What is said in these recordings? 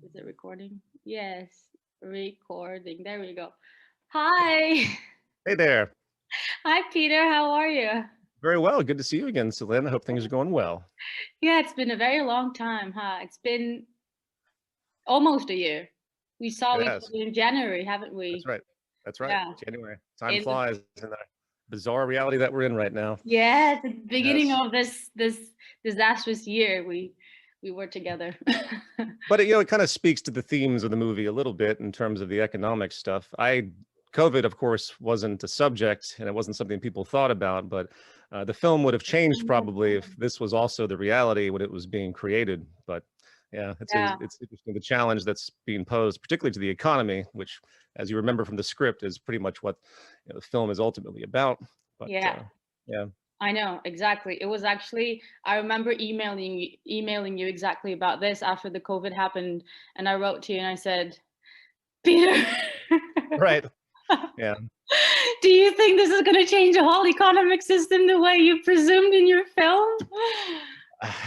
Is it recording? Yes, recording. There we go. Hi. Hey there. Hi, Peter. How are you? Very well. Good to see you again, Selin. I hope things are going well. Yeah, it's been a very long time, huh? It's been almost a year. We saw It each has. other in January, haven't That's we? right. That's right. Yeah. January. Time In the flies in the bizarre reality that we're in right now. yeah, at the beginning Yes. of this disastrous year, we were together. But it kind of speaks to the themes of the movie a little bit in terms of the economic stuff. COVID, of course, wasn't a subject and it wasn't something people thought about, but the film would have changed probably if this was also the reality when it was being created. But yeah, Yeah. it's interesting the challenge that's being posed, particularly to the economy, which, as you remember from the script, is pretty much what the film is ultimately about. But Yeah. yeah, I know, exactly. It was actually, I remember emailing you exactly about this after the COVID happened, and I wrote to you and I said, Peter, right. Yeah. do you think this is going to change the whole economic system the way you presumed in your film?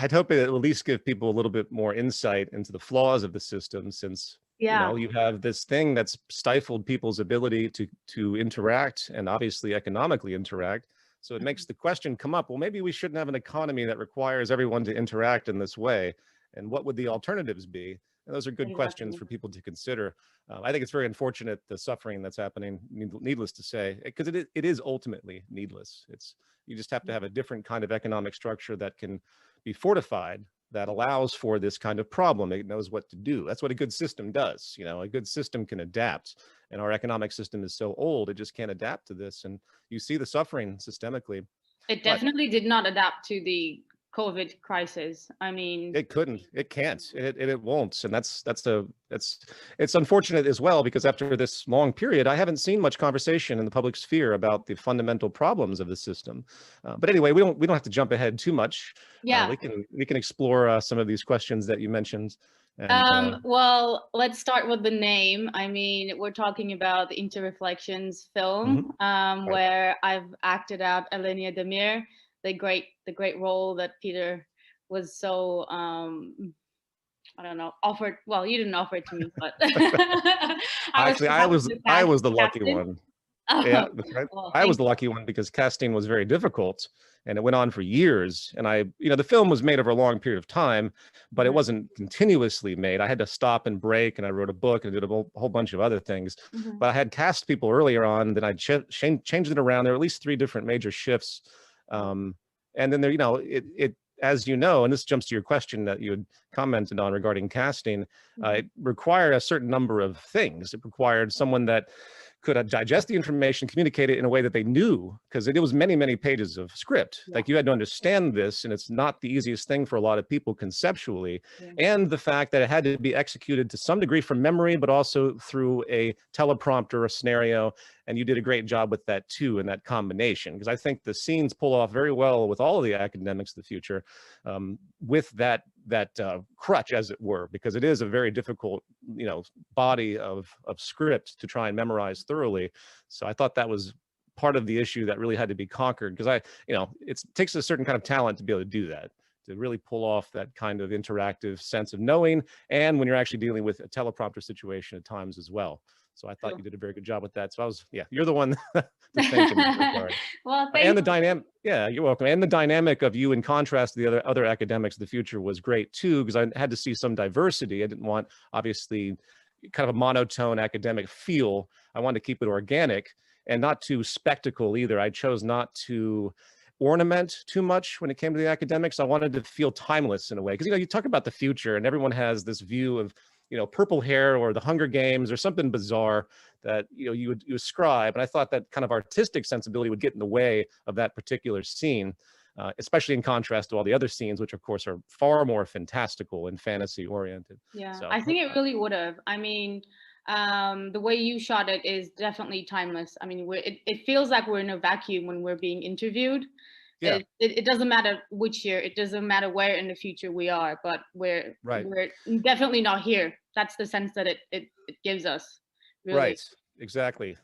I'd hope it at least give people a little bit more insight into the flaws of the system, since Yeah. you have this thing that's stifled people's ability to interact and obviously economically interact. So it makes the question come up, well, maybe we shouldn't have an economy that requires everyone to interact in this way. And what would the alternatives be? And those are good questions Exactly. for people to consider. I think it's very unfortunate, the suffering that's happening, needless to say, because it is ultimately needless. It's You just have to have a different kind of economic structure that can be fortified, that allows for this kind of problem. It knows what to do. That's what a good system does. A good system can adapt, and our economic system is so old, it just can't adapt to this. And you see the suffering systemically, It but definitely did not adapt to the COVID crisis. I mean, it couldn't, it can't, it won't. And it's unfortunate as well, because after this long period, I haven't seen much conversation in the public sphere about the fundamental problems of the system. But anyway, we don't have to jump ahead too much. yeah. We can explore some of these questions that you mentioned. And Well, let's start with the name. I mean, we're talking about the Interreflections mhm, film, right. where I've acted out Elenia Demir, the great role that Peter was so I don't know, offered. Well, you didn't offer it to me, but I was Actually, so I happy was to I cast was the lucky casting. one. Yeah, Oh, that's right. well, I was thank the lucky one because casting was very difficult and it went on for years. And the film was made over a long period of time, but it you. wasn't continuously made. I had to stop and break, and I wrote a book and did a whole bunch of other things. Mhm. But I had cast people earlier on, then I changed it around. There were at least three different major shifts. Um, and then as you know, and this jumps to your question that you had commented on regarding casting, Mhm. it required a certain number of things. It required someone that could digest the information, communicate it in a way that they knew, because it was many, many pages of script. Yeah, Like, you had to understand this, and it's not the easiest thing for a lot of people conceptually. yeah, And the fact that it had to be executed to some degree from memory, but also through a teleprompter, a scenario. And you did a great job with that too, in that combination, because I think the scenes pull off very well with all of the academics of the future, with that crutch, as it were, because it is a very difficult, body of script to try and memorize thoroughly. So I thought that was part of the issue that really had to be conquered, because it takes a certain kind of talent to be able to do that, to really pull off that kind of interactive sense of knowing, and when you're actually dealing with a teleprompter situation at times as well. So I thought true. you did a very good job with that. So yeah, you're the one to thank in that regard. Well, And thank the you. dynamic, yeah, you're welcome. And the dynamic of you in contrast to the other academics of the future was great too, because I had to see some diversity. I didn't want, obviously, kind of a monotone academic feel. I wanted to keep it organic and not too spectacle either. I chose not to ornament too much when it came to the academics. I wanted to feel timeless in a way, because you talk about the future and everyone has this view of purple hair or the Hunger Games or something bizarre that you ascribe. And I thought that kind of artistic sensibility would get in the way of that particular scene, especially in contrast to all the other scenes, which of course are far more fantastical and fantasy oriented. Yeah, So I think it really would have. I mean, the way you shot it is definitely timeless. I mean, it feels like we're in a vacuum when we're being interviewed. yeah, It doesn't matter which year, it doesn't matter where in the future we are, but we're right. we're definitely not here. That's the sense that it gives us, really. Right. Exactly.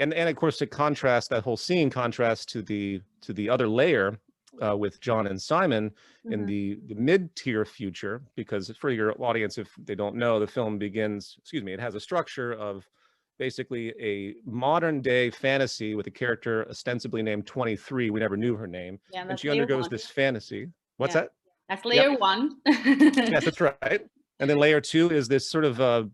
And of course, it contrasts, that whole scene contrasts to the other layer with John and Simon in Mhm. the mid-tier future, because for your audience, if they don't know, the film begins, excuse me, it has a structure of basically a modern day fantasy with a character ostensibly named 23. We never knew her name. Yeah, And that's she layer undergoes one. this fantasy. What's Yeah, that? that's Yep. layer one. Yes, that's right. And then layer two is this sort of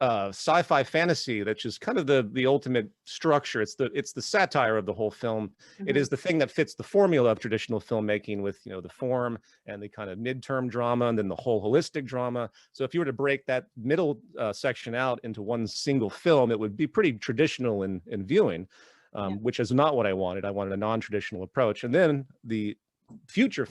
sci-fi fantasy that's just kind of the ultimate structure. It's the satire of the whole film. It Mhm. is the thing that fits the formula of traditional filmmaking with, you know, the form and the kind of midterm drama and then the whole holistic drama. So if you were to break that middle section out into one single film, it would be pretty traditional in viewing, Yeah. which is not what I wanted. I wanted a non-traditional approach. And then the future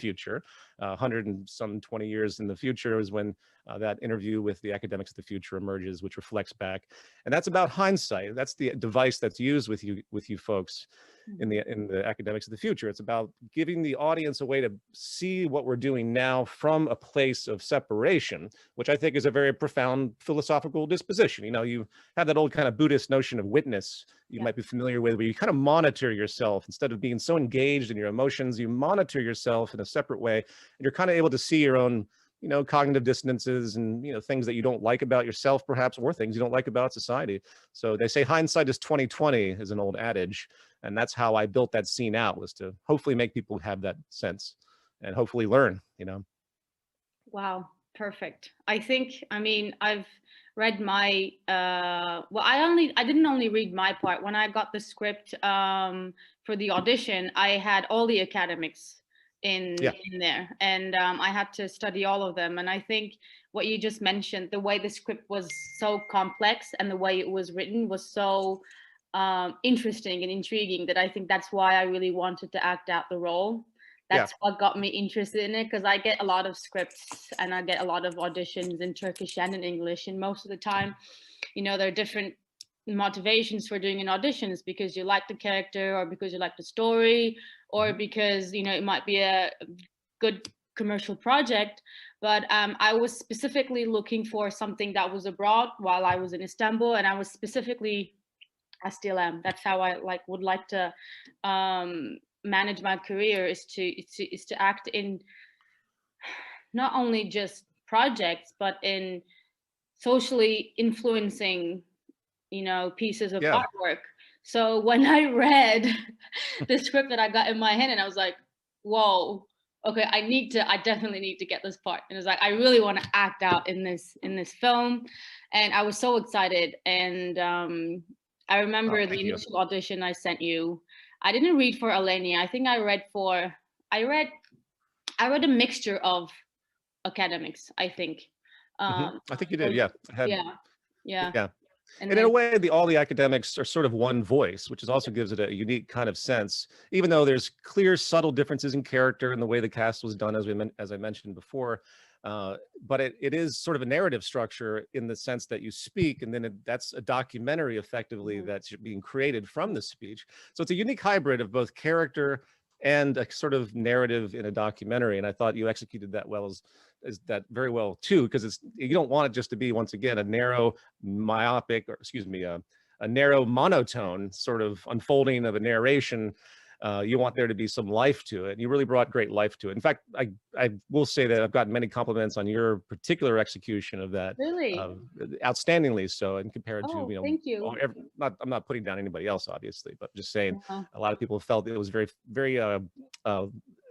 100 and some 20 years in the future is when that interview with the academics of the future emerges, which reflects back, and that's about hindsight. That's the device that's used with you folks Mhm. in the academics of the future. It's about giving the audience a way to see what we're doing now from a place of separation, which I think is a very profound philosophical disposition. You know, you have that old kind of Buddhist notion of witness you Yeah. might be familiar with, where you kind of monitor yourself instead of being so engaged in your emotions. You monitor yourself in a separate way, and you're kind of able to see your own, you know, cognitive dissonances and, you know, things that you don't like about yourself perhaps, or things you don't like about society. So they say hindsight is 2020 is an old adage, and that's how I built that scene out, was to hopefully make people have that sense and hopefully learn, you know. Wow, perfect. I think, I mean, I've read my well, I didn't only read my part. When I got the script for the audition, I had all the academics Yeah, in there, and I had to study all of them. And I think what you just mentioned, the way the script was so complex and the way it was written was so interesting and intriguing, that I think that's why I really wanted to act out the role. yeah, That's what got me interested in it, because I get a lot of scripts and I get a lot of auditions in Turkish and in English, and most of the time, you know, there are different motivations for doing an audition. Is because you like the character, or because you like the story, or because, you know, it might be a good commercial project. But I was specifically looking for something that was abroad while I was in Istanbul, and I was specifically, I still am. That's how I would like to manage my career, is to act in not only just projects, but in socially influencing, you know, pieces of yeah. artwork. So when I read the script that I got in my hand, and I was like, whoa, okay, I definitely need to get this part. And it's like, I really want to act out in this film. And I was so excited. And I Oh, remember the thank you. initial audition I sent you. I didn't read for Alenia. I think I read I read a mixture of academics, I think. I think you did. So Yeah, I had, yeah, yeah. yeah. And And in then a way, all the academics are sort of one voice, which is also gives it a unique kind of sense, even though there's clear, subtle differences in character and the way the cast was done, as I mentioned before. But it is sort of a narrative structure in the sense that you speak, and then that's a documentary effectively mhm, that's being created from the speech. So it's a unique hybrid of both character and a sort of narrative in a documentary. And I thought you executed that well, as that very well too, because it's, you don't want it just to be, once again, a narrow myopic, or excuse me, a narrow monotone sort of unfolding of a narration. You want there to be some life to it. And you really brought great life to it. In fact, I will say that I've gotten many compliments on your particular execution of that, really. uh, outstandingly so, and compared to, Oh, you know, thank you. not, I'm not putting down anybody else, obviously, but just saying Yeah. a lot of people felt it was very, very, uh,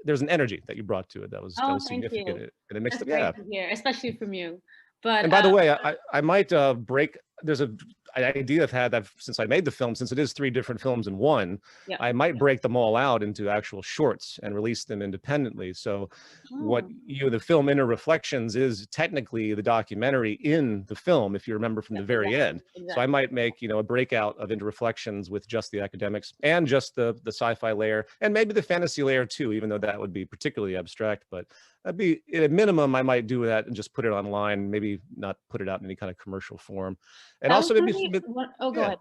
there's an energy that you brought to it that Oh, was thank significant, you. and it makes That's it, great yeah. to hear, especially from you. But And by the way, I might break. There's an idea I've had that since I made the film, since it is three different films in one, yeah. I might break them all out into actual shorts and release them independently. So, what Oh, the film Interreflections is technically the documentary in the film, if you remember from yeah, the very exactly, end. So I exactly. might make, a breakout of Interreflections with just the academics and just the sci-fi layer, and maybe the fantasy layer too, even though that would be particularly abstract. But that'd be, at a minimum, I might do that and just put it online, maybe not put it out in any kind of commercial form. And That was also maybe really submit, what, oh, go yeah, ahead.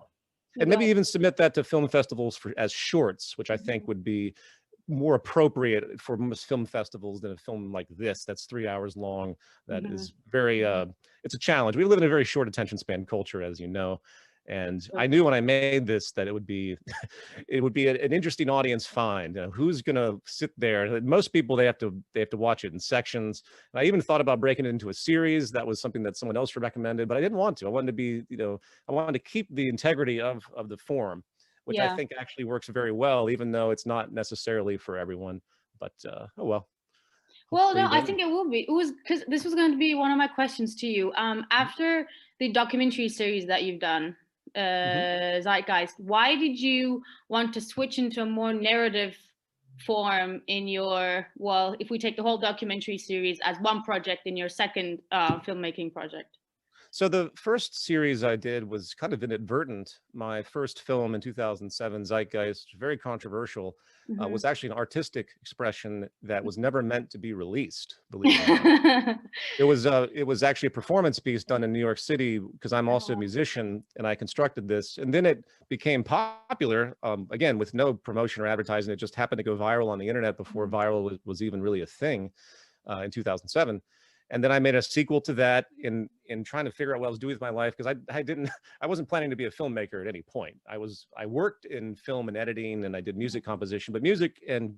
No, and go maybe ahead. even submit that to film festivals as shorts, which I think Mhm, would be more appropriate for most film festivals than a film like this that's 3 hours long. That mhm, is very, it's a challenge. We live in a very short attention span culture, as you know. And I knew when I made this that it would be it would be an interesting audience find. Who's going to sit there? Most people, they have to watch it in sections. And I even thought about breaking it into a series. That was something that someone else recommended, but I didn't want to. I wanted to be, I wanted to keep the integrity of the form, which I Yeah. think actually works very well, even though it's not necessarily for everyone. But oh well. Well, Hopefully no, I they. think it will be. It was because this was going to be one of my questions to you. After the documentary series that you've done, Mhm. Zeitgeist, why did you want to switch into a more narrative form in your, well, if we take the whole documentary series as one project in your second filmmaking project? So the first series I did was kind of inadvertent. My first film in 2007, Zeitgeist, very controversial, Hmm. was actually an artistic expression that was never meant to be released, believe it or not. It was actually a performance piece done in New York City because I'm also a musician and I constructed this. And then it became popular, again, with no promotion or advertising. It just happened to go viral on the internet before viral was even really a thing in 2007. And then I made a sequel to that in trying to figure out what I was doing with my life, because I didn't I wasn't planning to be a filmmaker at any point. I worked in film and editing, and I did music composition, but music and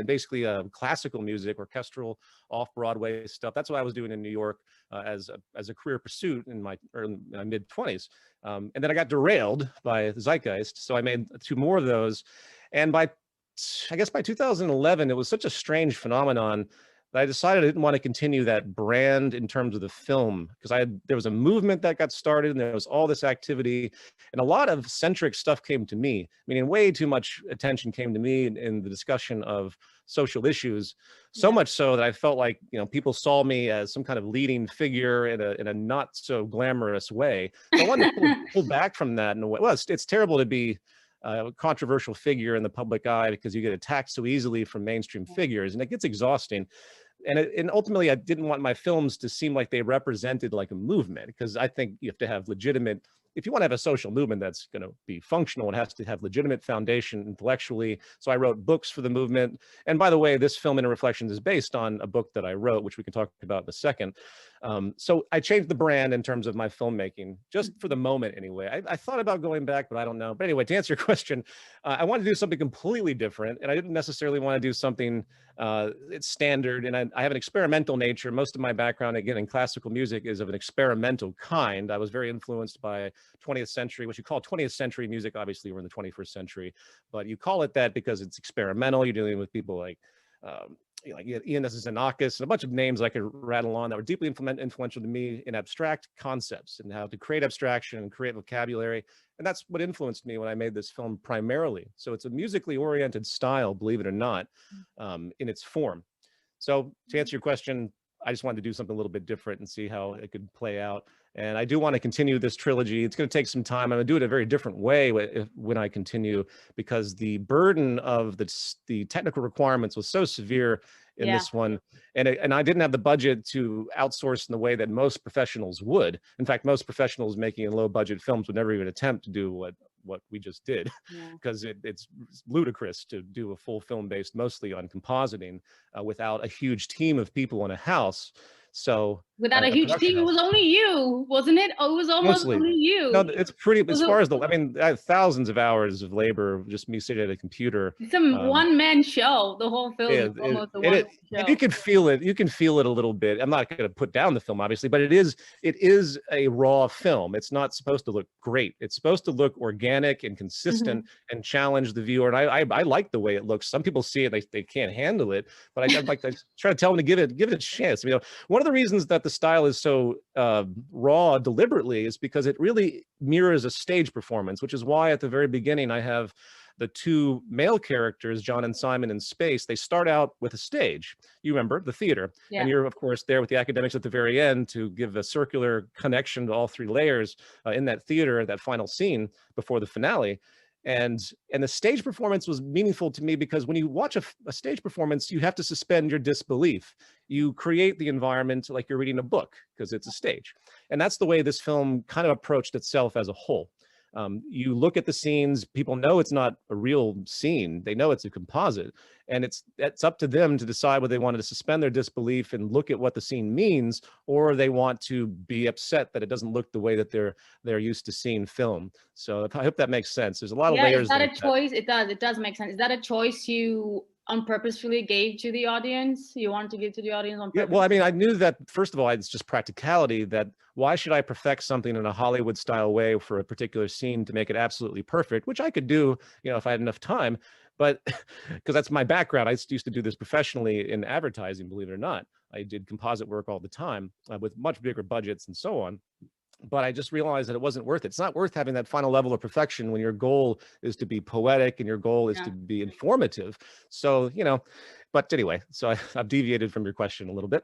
basically classical music, orchestral, off Broadway stuff. That's what I was doing in New York as a career pursuit in my mid 20s. And then I got derailed by Zeitgeist, so I made two more of those. And I guess by 2011, it was such a strange phenomenon that I decided I didn't want to continue that brand in terms of the film, because there was a movement that got started and there was all this activity and a lot of centric stuff came to me, meaning way too much attention came to me in the discussion of social issues, so Yeah. much so that I felt like, people saw me as some kind of leading figure in a not so glamorous way. So I wanted to pull back from that in a way. Well, it's terrible to be a controversial figure in the public eye because you get attacked so easily from mainstream figures, and it gets exhausting. And ultimately, I didn't want my films to seem like they represented like a movement, because I think you have to have legitimate, if you want to have a social movement that's going to be functional, it has to have legitimate foundation intellectually. So I wrote books for the movement. And by the way, this film, Interreflections, is based on a book that I wrote, which we can talk about in a second. So I changed the brand in terms of my filmmaking, just for the moment anyway. I thought about going back, but I don't know. But anyway, to answer your question, I wanted to do something completely different, and I didn't necessarily want to do something it's standard. And I have an experimental nature. Most of my background, again, in classical music is of an experimental kind. I was very influenced by 20th century, what you call 20th century music. Obviously, we're in the 21st century, but you call it that because it's experimental. You're dealing with people like Ian Xenakis and a bunch of names I could rattle on that were deeply influential to me in abstract concepts and how to create abstraction and create vocabulary. And that's what influenced me when I made this film primarily. So it's a musically oriented style, believe it or not, in its form. So to answer your question, I just wanted to do something a little bit different and see how it could play out. And I do want to continue this trilogy. It's going to take some time. I'm going to do it a very different way when I continue, because the burden of the technical requirements was so severe in Yeah. this one. And I didn't have the budget to outsource in the way that most professionals would. In fact, most professionals making low budget films would never even attempt to do what we just did, Yeah. because it's ludicrous to do a full film based mostly on compositing without a huge team of people in a house. So Without a a huge production team, it house. was only you, wasn't it? Oh, it was almost Mostly. only No, you. it's pretty, as Was far as it I mean, I have thousands of hours of labor, just me sitting at a computer. some Um, one man show? The whole film is and almost a and one man and you show. can feel it. You can feel it a little bit. I'm not going to put down the film, obviously, but it is a raw film. It's not supposed to look great. It's supposed to look organic and consistent Mhm. and challenge the viewer. And I like the way it looks. Some people see it, they can't handle it, but I'd like to try to tell them to give it a chance. One of the reasons that the style is so raw deliberately is because it really mirrors a stage performance, which is why at the very beginning I have the two male characters, John and Simon, in space. They start out with a stage. You remember the theater, and Yeah. you're of course there with the academics at the very end to give a circular connection to all three layers in that theater, that final scene before the finale. And the stage performance was meaningful to me because when you watch a stage performance, you have to suspend your disbelief. You create the environment like you're reading a book because it's a stage. And that's the way this film kind of approached itself as a whole. You look at the scenes, people know it's not a real scene. They know it's a composite, and it's up to them to decide whether they wanted to suspend their disbelief and look at what the scene means, or they want to be upset that it doesn't look the way that they're used to seeing film. So I hope that makes sense. There's a lot of Yeah, is layers that a like that. choice? It does make sense. Is that a choice you unpurposefully gave to the audience? You want to give to the audience on Yeah, purpose? well, I mean, I knew that, first of all, it's just practicality, that why should I perfect something in a Hollywood style way for a particular scene to make it absolutely perfect, which I could do, if I had enough time, but because that's my background. I used to do this professionally in advertising, believe it or not. I did composite work all the time with much bigger budgets and so on. But I just realized that it wasn't worth it. It's not worth having that final level of perfection when your goal is to be poetic and your goal is Yeah. to be informative. So, but anyway, so I've deviated from your question a little bit.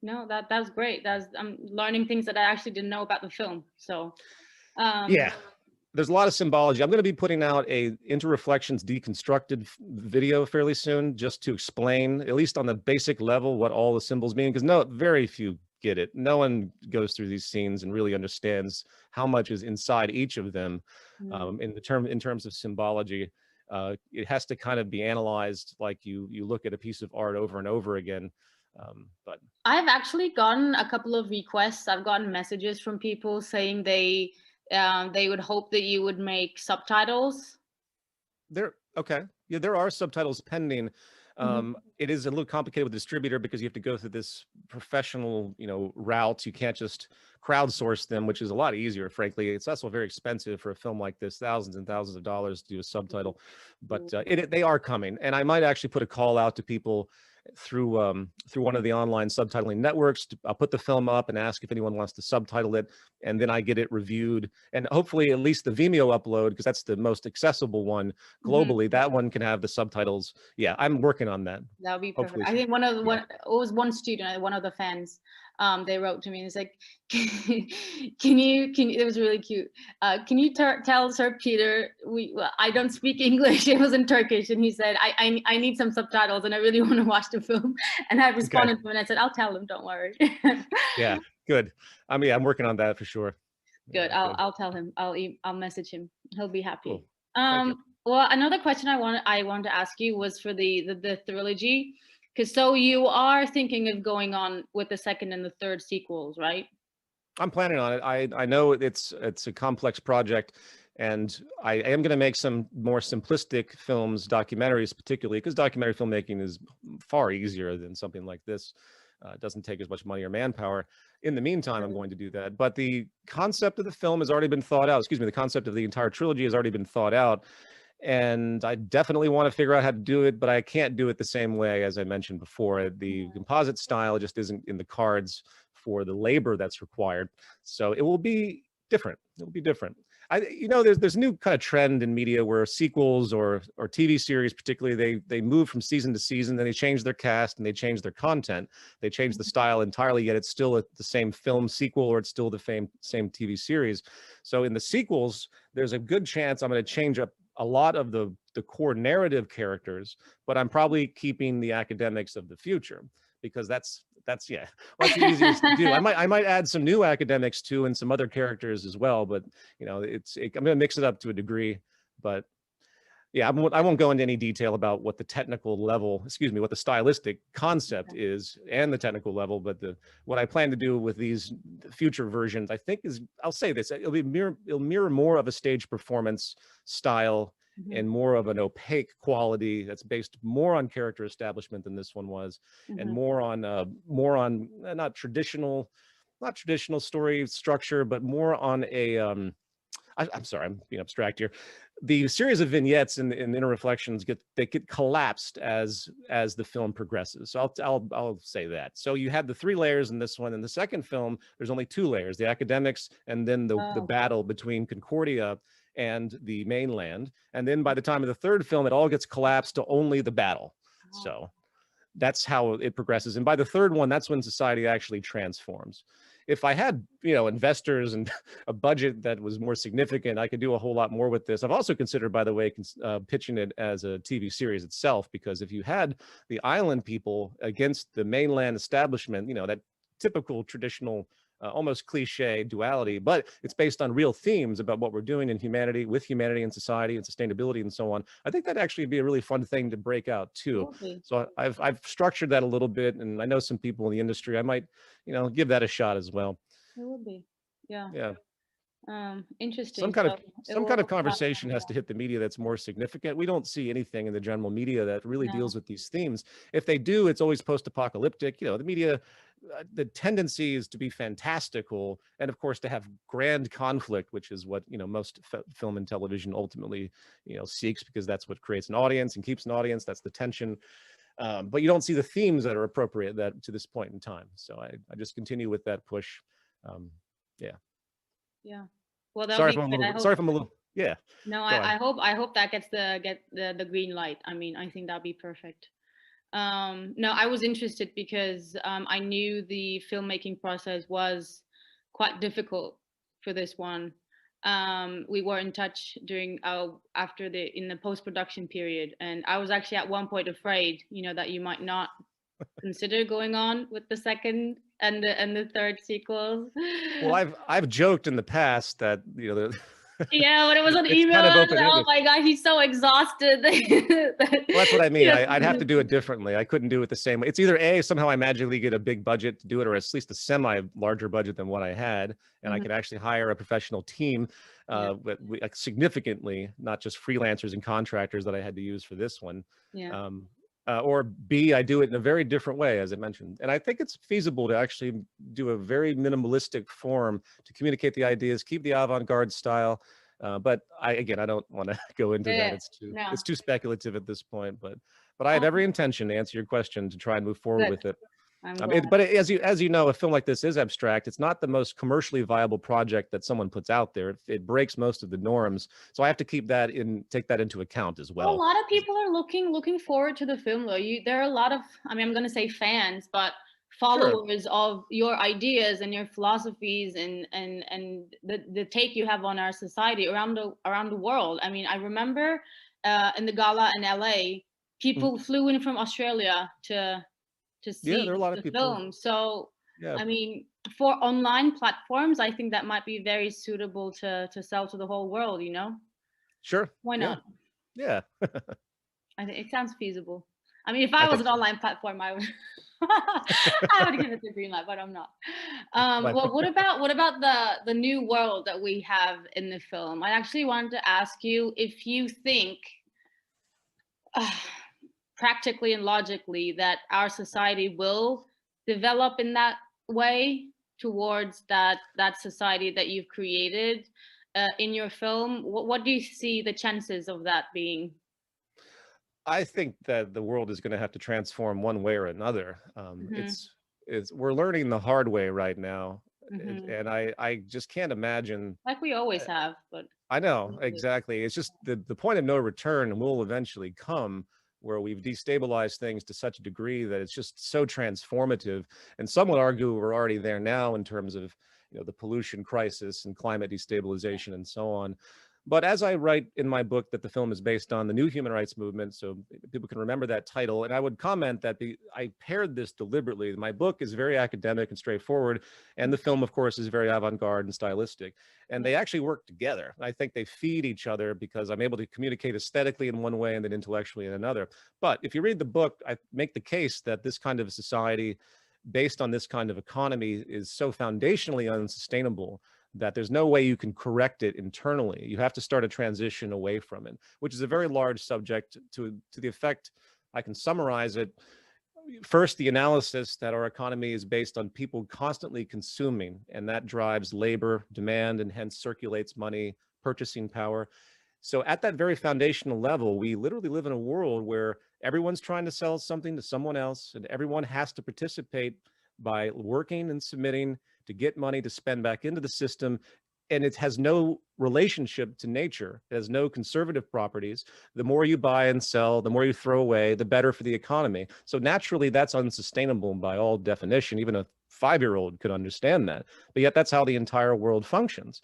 No, that's great. I'm learning things that I actually didn't know about the film. So Yeah, there's a lot of symbology. I'm going to be putting out a Interreflections deconstructed video fairly soon, just to explain, at least on the basic level, what all the symbols mean, because very few get it. No one goes through these scenes and really understands how much is inside each of them. In terms of symbology, it has to kind of be analyzed like you look at a piece of art over and over again. But I've actually gotten a couple of requests. I've gotten messages from people saying they would hope that you would make subtitles. Okay. Yeah, there are subtitles pending. Mhm. It is a little complicated with the distributor because you have to go through this professional, route. You can't just crowdsource them, which is a lot easier, frankly. It's also very expensive for a film like this, thousands and thousands of dollars to do a subtitle, but they are coming. And I might actually put a call out to people through one of the online subtitling networks. I'll put the film up and ask if anyone wants to subtitle it, and then I get it reviewed, and hopefully at least the Vimeo upload, because that's the most accessible one globally, that one can have the subtitles. Yeah, I'm working on that. That would be perfect. Hopefully I think yeah. it was one student, one of the fans. They wrote to me and it's like, can you? It was really cute. Can you tell Sir Peter I don't speak English. It was in Turkish, and he said I need some subtitles and I really want to watch the film. And I responded to him and I said I'll tell him. Don't worry. Yeah, good. I mean, I'm working on that for sure. Good. I'll tell him. I'll message him. He'll be happy. Cool. Thank you. Well, another question I wanted to ask you was for the trilogy, because so you are thinking of going on with the second and the third sequels, right? I'm planning on it. I know it's a complex project, and I am going to make some more simplistic films, documentaries particularly, because documentary filmmaking is far easier than something like this. It doesn't take as much money or manpower. In the meantime, I'm going to do that. But the concept of the film has already been thought out. Excuse me, the concept of the entire trilogy has already been thought out. And I definitely want to figure out how to do it, but I can't do it the same way as I mentioned before. The composite style just isn't in the cards for the labor that's required. So it will be different. It will be different. There's a new kind of trend in media where sequels or TV series, particularly, they move from season to season, then they change their cast and they change their content. They change the style entirely, yet it's still the same film sequel, or it's still the same TV series. So in the sequels, there's a good chance I'm going to change up a lot of the core narrative characters, but I'm probably keeping the academics of the future, because that's the easiest to do. I might add some new academics too, and some other characters as well, but I'm going to mix it up to a degree. But yeah, I won't go into any detail about what the technical level, what the stylistic concept is and the technical level, but what I plan to do with these future versions, I think I'll say this, it'll mirror more of a stage performance style and more of an opaque quality that's based more on character establishment than this one was, and more on not traditional story structure, but more on a I'm sorry, I'm being abstract here. The series of vignettes in Interreflections get collapsed as the film progresses. So I'll say that. So you had the 3 layers in this one. In the second film, there's only 2 layers: the academics, and then the battle between Concordia and the mainland. And then by the time of the third film, it all gets collapsed to only the battle. So that's how it progresses. And by the third one, that's when society actually transforms. If I had, investors and a budget that was more significant, I could do a whole lot more with this. I've also considered, by the way, pitching it as a TV series itself, because if you had the island people against the mainland establishment, that typical traditional almost cliche duality, but it's based on real themes about what we're doing in humanity, with humanity and society and sustainability and so on. I think that'd actually be a really fun thing to break out too. Absolutely. So I've structured that a little bit, and I know some people in the industry. I might, give that a shot as well. It would be. Yeah. Yeah. Interesting. It Some kind of will conversation has to hit the media that's more significant. We don't see anything in the general media that really no. deals with these themes. If they do, it's always post-apocalyptic. The media, the tendency is to be fantastical, and of course to have grand conflict, which is what most film and television ultimately seeks, because that's what creates an audience and keeps an audience. That's the tension. But you don't see the themes that are appropriate that to this point in time. So I just continue with that push. Yeah. Yeah. Well, that'll Sorry be if I'm a good. little. Sorry if I'm a little. Yeah. No, Go on. I hope that gets the green light. I mean, I think that'd be perfect. No, I was interested because I knew the filmmaking process was quite difficult for this one. We were in touch during in the post-production period, and I was actually at one point afraid, that you might not consider going on with the second and the third sequels. Well, I've joked in the past that Yeah, when it was on it's email, kind of I was like, oh open-ended. my gosh, he's so exhausted. Well, that's what I mean. Yeah. I'd have to do it differently. I couldn't do it the same way. It's either A, somehow I magically get a big budget to do it, or at least a semi larger budget than what I had, and I could actually hire a professional team, but significantly, not just freelancers and contractors that I had to use for this one. Yeah. Or B, I do it in a very different way, as I mentioned. And I think it's feasible to actually do a very minimalistic form to communicate the ideas, keep the avant-garde style. But I don't want to go into that. It's too speculative at this point. But I have every intention, to answer your question, to try and move forward with it. But as you know, a film like this is abstract. It's not the most commercially viable project that someone puts out there. It breaks most of the norms, so I have to take that into account as well. A lot of people are looking forward to the film, though. There are a lot of, I'm going to say fans, but followers of your ideas and your philosophies and the take you have on our society around the world. I mean, I remember in the gala in LA, people flew in from Australia to see there are a lot of the people. film. So I mean, for online platforms, I think that might be very suitable to sell to the whole world. Sure. Why not? Yeah. I think it sounds feasible. I mean, if I was an online platform, I would I would give it the green light, but I'm not. Well, what about the new world that we have in the film? I actually wanted to ask you if you think practically and logically that our society will develop in that way towards that society that you've created in your film. What do you see the chances of that being? I think that the world is going to have to transform one way or another. We're learning the hard way right now, and I just can't imagine. Like we always have, but I know exactly. It's just the point of no return will eventually come, where we've destabilized things to such a degree that it's just so transformative. And some would argue we're already there now in terms of the pollution crisis and climate destabilization and so on. But as I write in my book that the film is based on the new human rights movement, so people can remember that title, and I would comment that I paired this deliberately. My book is very academic and straightforward, and the film, of course, is very avant-garde and stylistic. And they actually work together. I think they feed each other because I'm able to communicate aesthetically in one way and then intellectually in another. But if you read the book, I make the case that this kind of a society based on this kind of economy is so foundationally unsustainable that there's no way you can correct it internally. You have to start a transition away from it, which is a very large subject. To the effect, I can summarize it. First, the analysis that our economy is based on people constantly consuming, and that drives labor, demand, and hence circulates money, purchasing power. So at that very foundational level, we literally live in a world where everyone's trying to sell something to someone else, and everyone has to participate by working and submitting to get money to spend back into the system. And it has no relationship to nature. It has no conservative properties. The more you buy and sell, the more you throw away, the better for the economy. So naturally, that's unsustainable by all definition. Even a 5-year-old could understand that. But yet that's how the entire world functions.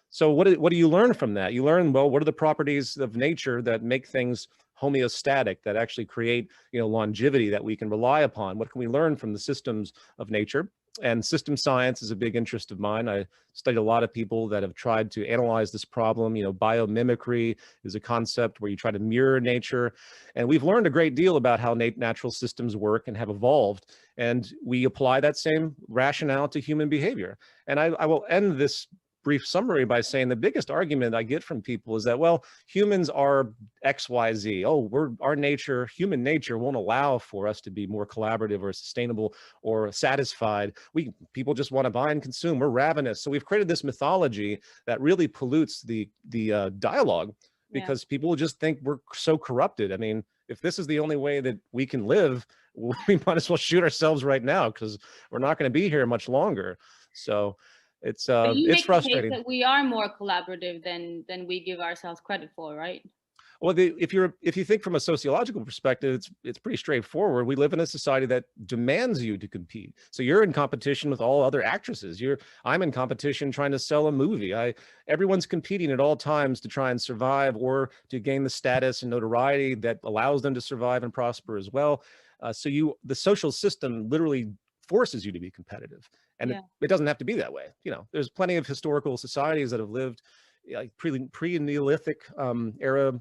So what do you learn from that? You learn, well, what are the properties of nature that make things homeostatic, that actually create longevity that we can rely upon? What can we learn from the systems of nature? And system science is a big interest of mine. I studied a lot of people that have tried to analyze this problem. You know, biomimicry is a concept where you try to mirror nature. And we've learned a great deal about how natural systems work and have evolved. And we apply that same rationale to human behavior. And I will end this brief summary by saying the biggest argument I get from people is that, well, humans are XYZ. Oh, our nature, human nature won't allow for us to be more collaborative or sustainable or satisfied. People just want to buy and consume. We're ravenous. So we've created this mythology that really pollutes the dialogue, because people just think we're so corrupted. I mean, if this is the only way that we can live, we might as well shoot ourselves right now, because we're not going to be here much longer. So But you it's make the case frustrating. that we are more collaborative than we give ourselves credit for, right? Well, if you think from a sociological perspective, it's pretty straightforward. We live in a society that demands you to compete. So you're in competition with all other actresses. I'm in competition trying to sell a movie. Everyone's competing at all times to try and survive, or to gain the status and notoriety that allows them to survive and prosper as well. The social system literally forces you to be competitive, and it doesn't have to be that way. You know, there's plenty of historical societies that have lived like pre-Neolithic era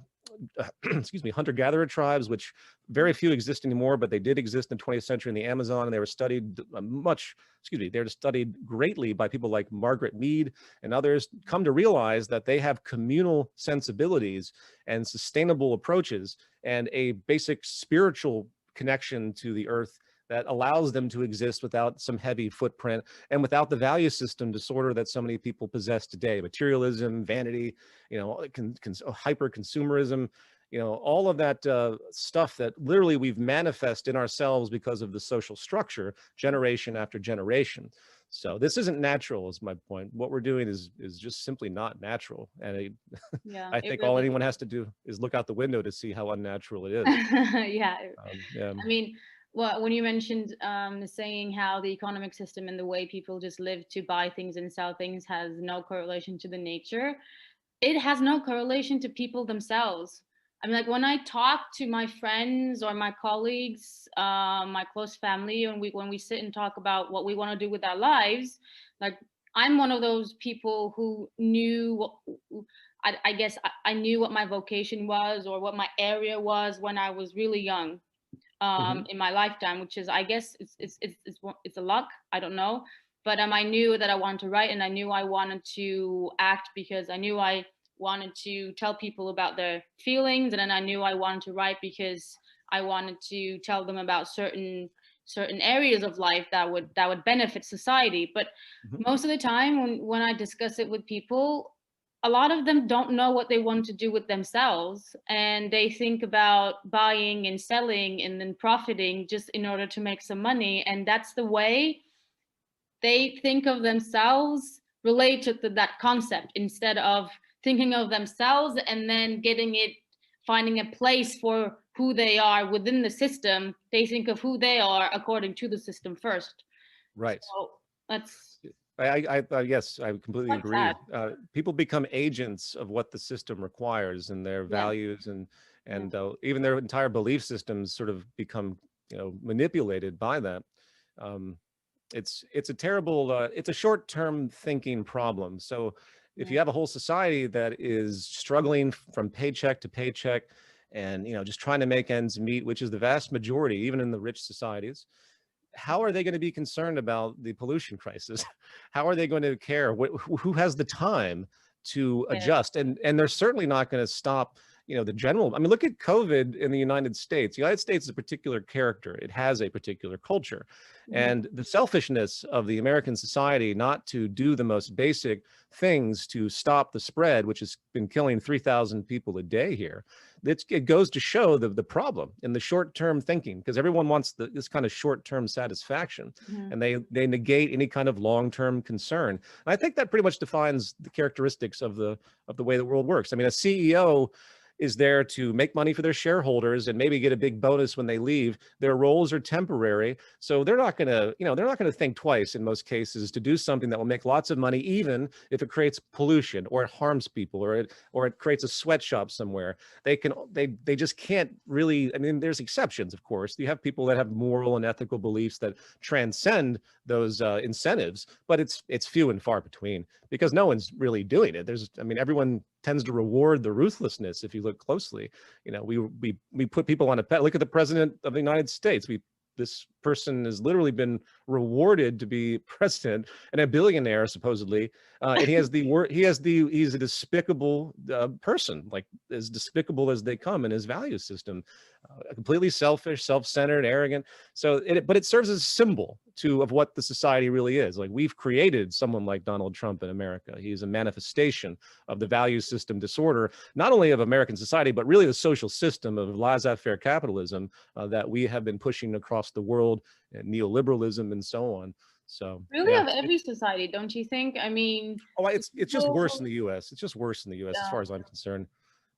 excuse me, hunter-gatherer tribes, which very few exist anymore, but they did exist in the 20th century in the Amazon, and they were studied they were studied greatly by people like Margaret Mead and others, come to realize that they have communal sensibilities and sustainable approaches and a basic spiritual connection to the earth that allows them to exist without some heavy footprint and without the value system disorder that so many people possess today. Materialism, vanity, hyper consumerism, all of that stuff that literally we've manifest in ourselves because of the social structure, generation after generation. So this isn't natural, is my point. What we're doing is just simply not natural. And I think all anyone has to do is look out the window to see how unnatural it is. Yeah. Yeah. I mean, well, when you mentioned saying how the economic system and the way people just live to buy things and sell things has no correlation to the nature, it has no correlation to people themselves. I mean, like when I talk to my friends or my colleagues, my close family, and when we sit and talk about what we want to do with our lives, like I'm one of those people who knew, I guess I knew what my vocation was or what my area was when I was really young. In my lifetime, which is, I guess it's a luck. I don't know, but I knew that I wanted to write, and I knew I wanted to act because I knew I wanted to tell people about their feelings, and then I knew I wanted to write because I wanted to tell them about certain areas of life that would benefit society. But most of the time, when I discuss it with people, a lot of them don't know what they want to do with themselves, and they think about buying and selling and then profiting just in order to make some money, and that's the way they think of themselves related to that concept, instead of thinking of themselves and then finding a place for who they are within the system. They think of who they are according to the system first. Right. So that's yes, I completely agree. People become agents of what the system requires, and their values and even their entire belief systems sort of become, manipulated by that. It's a terrible, it's a short-term thinking problem. So if you have a whole society that is struggling from paycheck to paycheck and, just trying to make ends meet, which is the vast majority, even in the rich societies, how are they going to be concerned about the pollution crisis? How are they going to care? Who has the time to adjust? And they're certainly not going to stop, the general. I mean, look at COVID in the United States. The United States is a particular character. It has a particular culture. And the selfishness of the American society not to do the most basic things to stop the spread, which has been killing 3,000 people a day here, it goes to show the problem in the short-term thinking, because everyone wants this kind of short-term satisfaction, and they negate any kind of long-term concern. And I think that pretty much defines the characteristics of the way the world works. I mean, a CEO is there to make money for their shareholders and maybe get a big bonus when they leave. Their roles are temporary. So they're not going to, they're not going to think twice in most cases to do something that will make lots of money, even if it creates pollution or it harms people or it creates a sweatshop somewhere. They just can't really, I mean, there's exceptions, of course. You have people that have moral and ethical beliefs that transcend those incentives, but it's few and far between because no one's really doing it. I mean, everyone tends to reward the ruthlessness if you look closely. We put people on a pet. Look at the president of the United States. This person has literally been rewarded to be president and a billionaire supposedly, and he's a despicable person, like as despicable as they come in his value system, completely selfish, self-centered, arrogant. But it serves as a symbol of what the society really is. Like, we've created someone like Donald Trump in America. He's a manifestation of the value system disorder, not only of American society, but really the social system of laissez-faire capitalism that we have been pushing across the world, and neoliberalism and so on. So Really, yeah, of every society, don't you think? I mean, it's just worse people, in the U.S. It's just worse in the U.S. as far as I'm concerned.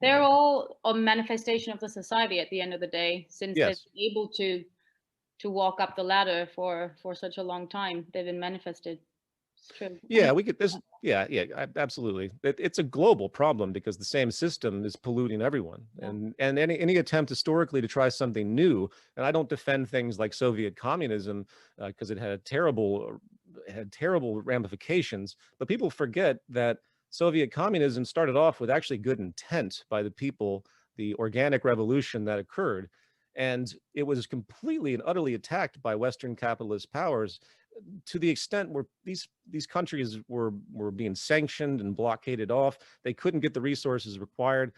they're all a manifestation of the society at the end of the day, since they've Yes. been able to walk up the ladder for such a long time. They've been manifested. It's true. And Yeah, we could. Absolutely. It's a global problem because the same system is polluting everyone, yeah. and any attempt historically to try something new. And I don't defend things like Soviet communism because it had terrible ramifications. But people forget that Soviet communism started off with actually good intent by the people, the organic revolution that occurred, and it was completely and utterly attacked by Western capitalist powers to the extent where these countries were being sanctioned and blockaded off. They couldn't get the resources required,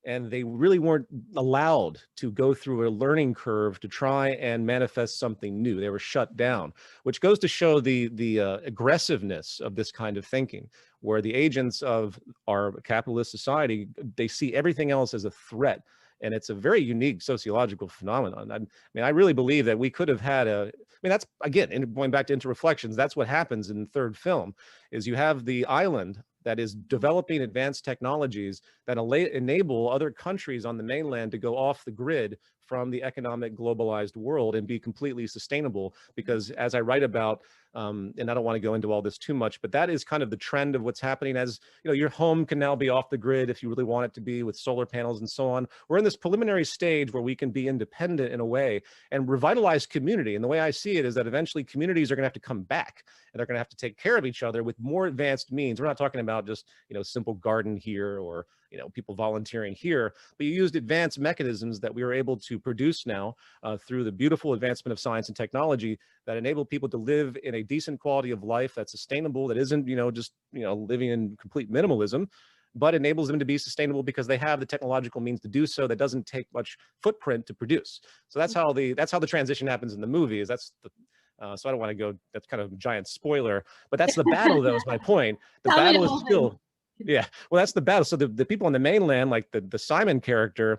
and they really weren't allowed to go through a learning curve to try and manifest something new. They were shut down, which goes to show the aggressiveness of this kind of thinking, where the agents of our capitalist society, they see everything else as a threat. And it's a very unique sociological phenomenon. I mean, I really believe that we could have had that's, again, going back to Interreflections, that's what happens in the third film, is you have the island that is developing advanced technologies that enable other countries on the mainland to go off the grid from the economic globalized world and be completely sustainable. Because as I write about, and I don't want to go into all this too much, but that is kind of the trend of what's happening. As your home can now be off the grid if you really want it to be, with solar panels and so on. We're in this preliminary stage where we can be independent in a way and revitalize community. And the way I see it is that eventually communities are going to have to come back, and they're going to have to take care of each other with more advanced means. We're not talking about just simple garden here, or people volunteering here, but you used advanced mechanisms that we are able to produce now through the beautiful advancement of science and technology that enable people to live in a decent quality of life that's sustainable, that isn't just living in complete minimalism, but enables them to be sustainable because they have the technological means to do so, that doesn't take much footprint to produce. So that's how the transition happens in the movie. So I don't want to go, that's kind of a giant spoiler, but that's the battle. That was my point. The Tell me the battle is whole thing. still, yeah, well, that's the battle. So the people on the mainland, like the Simon character,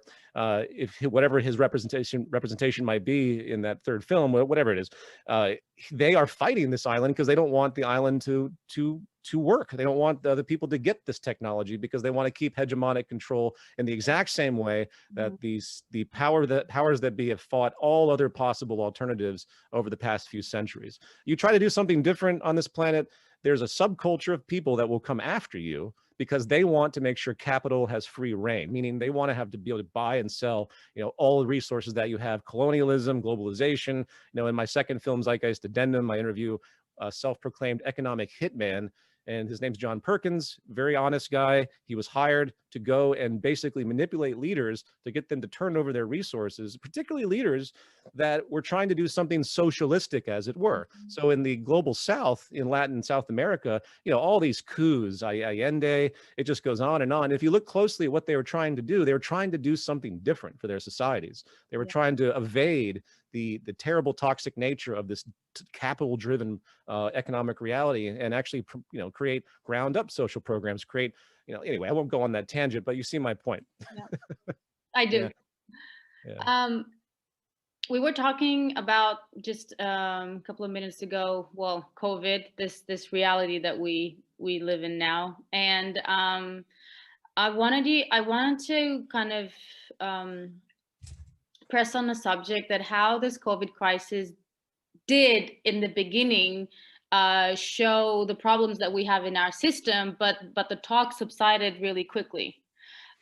whatever his representation might be in that third film, whatever it is, they are fighting this island because they don't want the island to work. They don't want the other people to get this technology because they want to keep hegemonic control in the exact same way that the powers that be have fought all other possible alternatives over the past few centuries. You try to do something different on this planet, there's a subculture of people that will come after you because they want to make sure capital has free reign, meaning they want to have to be able to buy and sell, all the resources that you have. Colonialism, globalization. In my second film, Zeitgeist Addendum, I interview a self-proclaimed economic hitman, and his name's John Perkins. Very honest guy. He was hired to go and basically manipulate leaders to get them to turn over their resources, particularly leaders that were trying to do something socialistic, as it were. So in the global South, in Latin and South America, all these coups, Allende, it just goes on and on. If you look closely at what they were trying to do, they were trying to do something different for their societies. They were trying to evade the terrible toxic nature of this capital-driven economic reality, and actually, create ground-up social programs. Anyway, I won't go on that tangent, but you see my point. Yeah, I do. Yeah. We were talking about just a couple of minutes ago. Well, COVID, this reality that we live in now, and I wanted to kind of um, press on the subject that how this COVID crisis did in the beginning show the problems that we have in our system, but the talk subsided really quickly.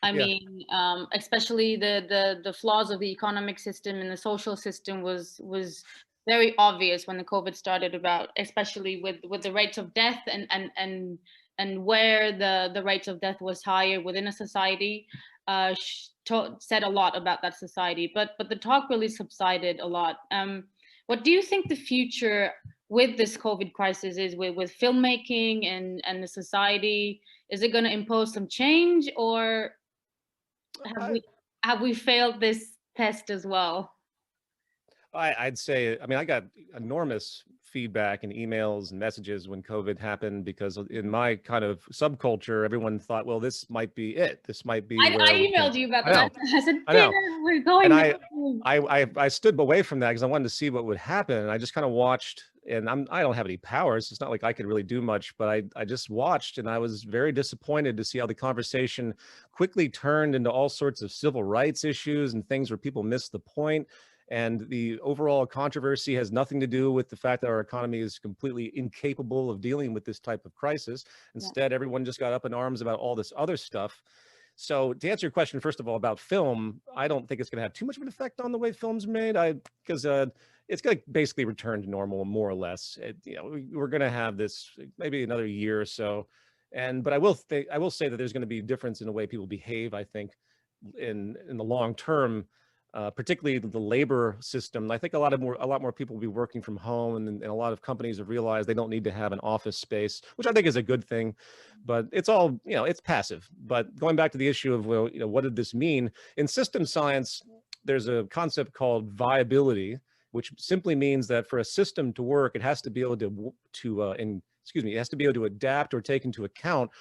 I Yeah. mean, especially the flaws of the economic system and the social system was very obvious when the COVID started. About especially with the rates of death and where the rates of death was higher within a society, said a lot about that society. But the talk really subsided a lot. What do you think the future with this COVID crisis is with filmmaking and the society? Is it going to impose some change, or have I, we failed this test as well? I'd say, I mean, I got enormous feedback and emails and messages when COVID happened because in my kind of subculture, everyone thought, well, this might be it. This might be I where we can. emailed you about I that. know, I said, I Peter, know. we're And going I, home. I stood away from that because I wanted to see what would happen. And I just kind of watched, and I don't have any powers. It's not like I could really do much, but I just watched, and I was very disappointed to see how the conversation quickly turned into all sorts of civil rights issues and things where people missed the point. And the overall controversy has nothing to do with the fact that our economy is completely incapable of dealing with this type of crisis. Yeah. Instead, everyone just got up in arms about all this other stuff. So to answer your question, first of all, about film, I don't think it's going to have too much of an effect on the way films are made. Because it's going to basically return to normal, more or less. We're going to have this maybe another year or so, but I will say that there's going to be a difference in the way people behave. I think in the long term, particularly the labor system. I think a lot more people will be working from home, and a lot of companies have realized they don't need to have an office space, which I think is a good thing. But it's all, it's passive. But going back to the issue of, well, what did this mean in system science? There's a concept called viability, which simply means that for a system to work, it has to be able it has to be able to adapt or take into account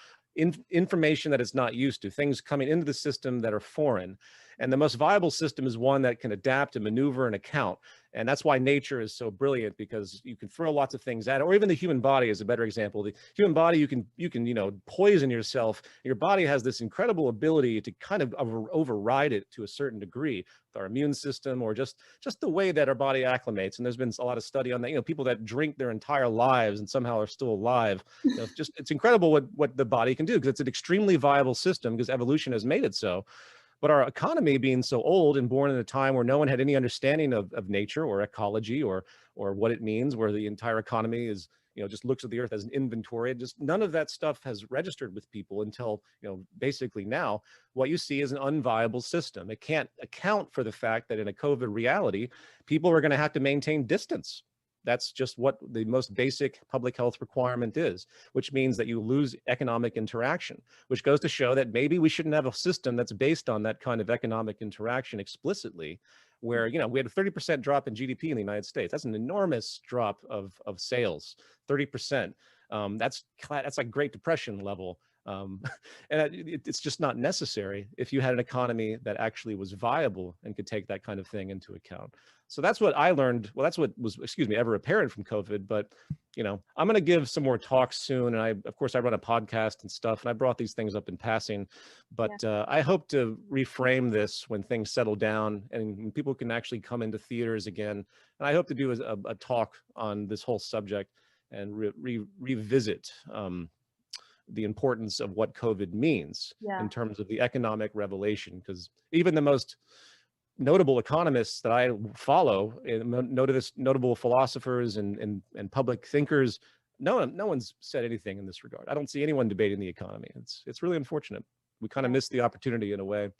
information that it's not used to, things coming into the system that are foreign. And the most viable system is one that can adapt and maneuver and account. And that's why nature is so brilliant, because you can throw lots of things at it. Or even the human body is a better example. The human body, you can poison yourself. Your body has this incredible ability to kind of override it to a certain degree with our immune system, or just the way that our body acclimates. And there's been a lot of study on that. People that drink their entire lives and somehow are still alive. It's incredible what the body can do, because it's an extremely viable system, because evolution has made it so. But our economy being so old and born in a time where no one had any understanding of nature or ecology or what it means, where the entire economy is, just looks at the earth as an inventory. Just none of that stuff has registered with people until, basically now. What you see is an unviable system. It can't account for the fact that in a COVID reality, people are going to have to maintain distance. That's just what the most basic public health requirement is, which means that you lose economic interaction, which goes to show that maybe we shouldn't have a system that's based on that kind of economic interaction explicitly, where, we had a 30% drop in GDP in the United States. That's an enormous drop of sales, 30%. That's like Great Depression level. And it's just not necessary if you had an economy that actually was viable and could take that kind of thing into account. So that's what I learned. Well, that's what was, ever apparent from COVID. But, I'm going to give some more talks soon. And of course, I run a podcast and stuff, and I brought these things up in passing. But I hope to reframe this when things settle down and people can actually come into theaters again. And I hope to do a talk on this whole subject and revisit the importance of what COVID means Yeah. in terms of the economic revelation, because even the most notable economists that I follow, notable philosophers and public thinkers, no one's said anything in this regard. I don't see anyone debating the economy. It's really unfortunate. We kind of missed the opportunity in a way.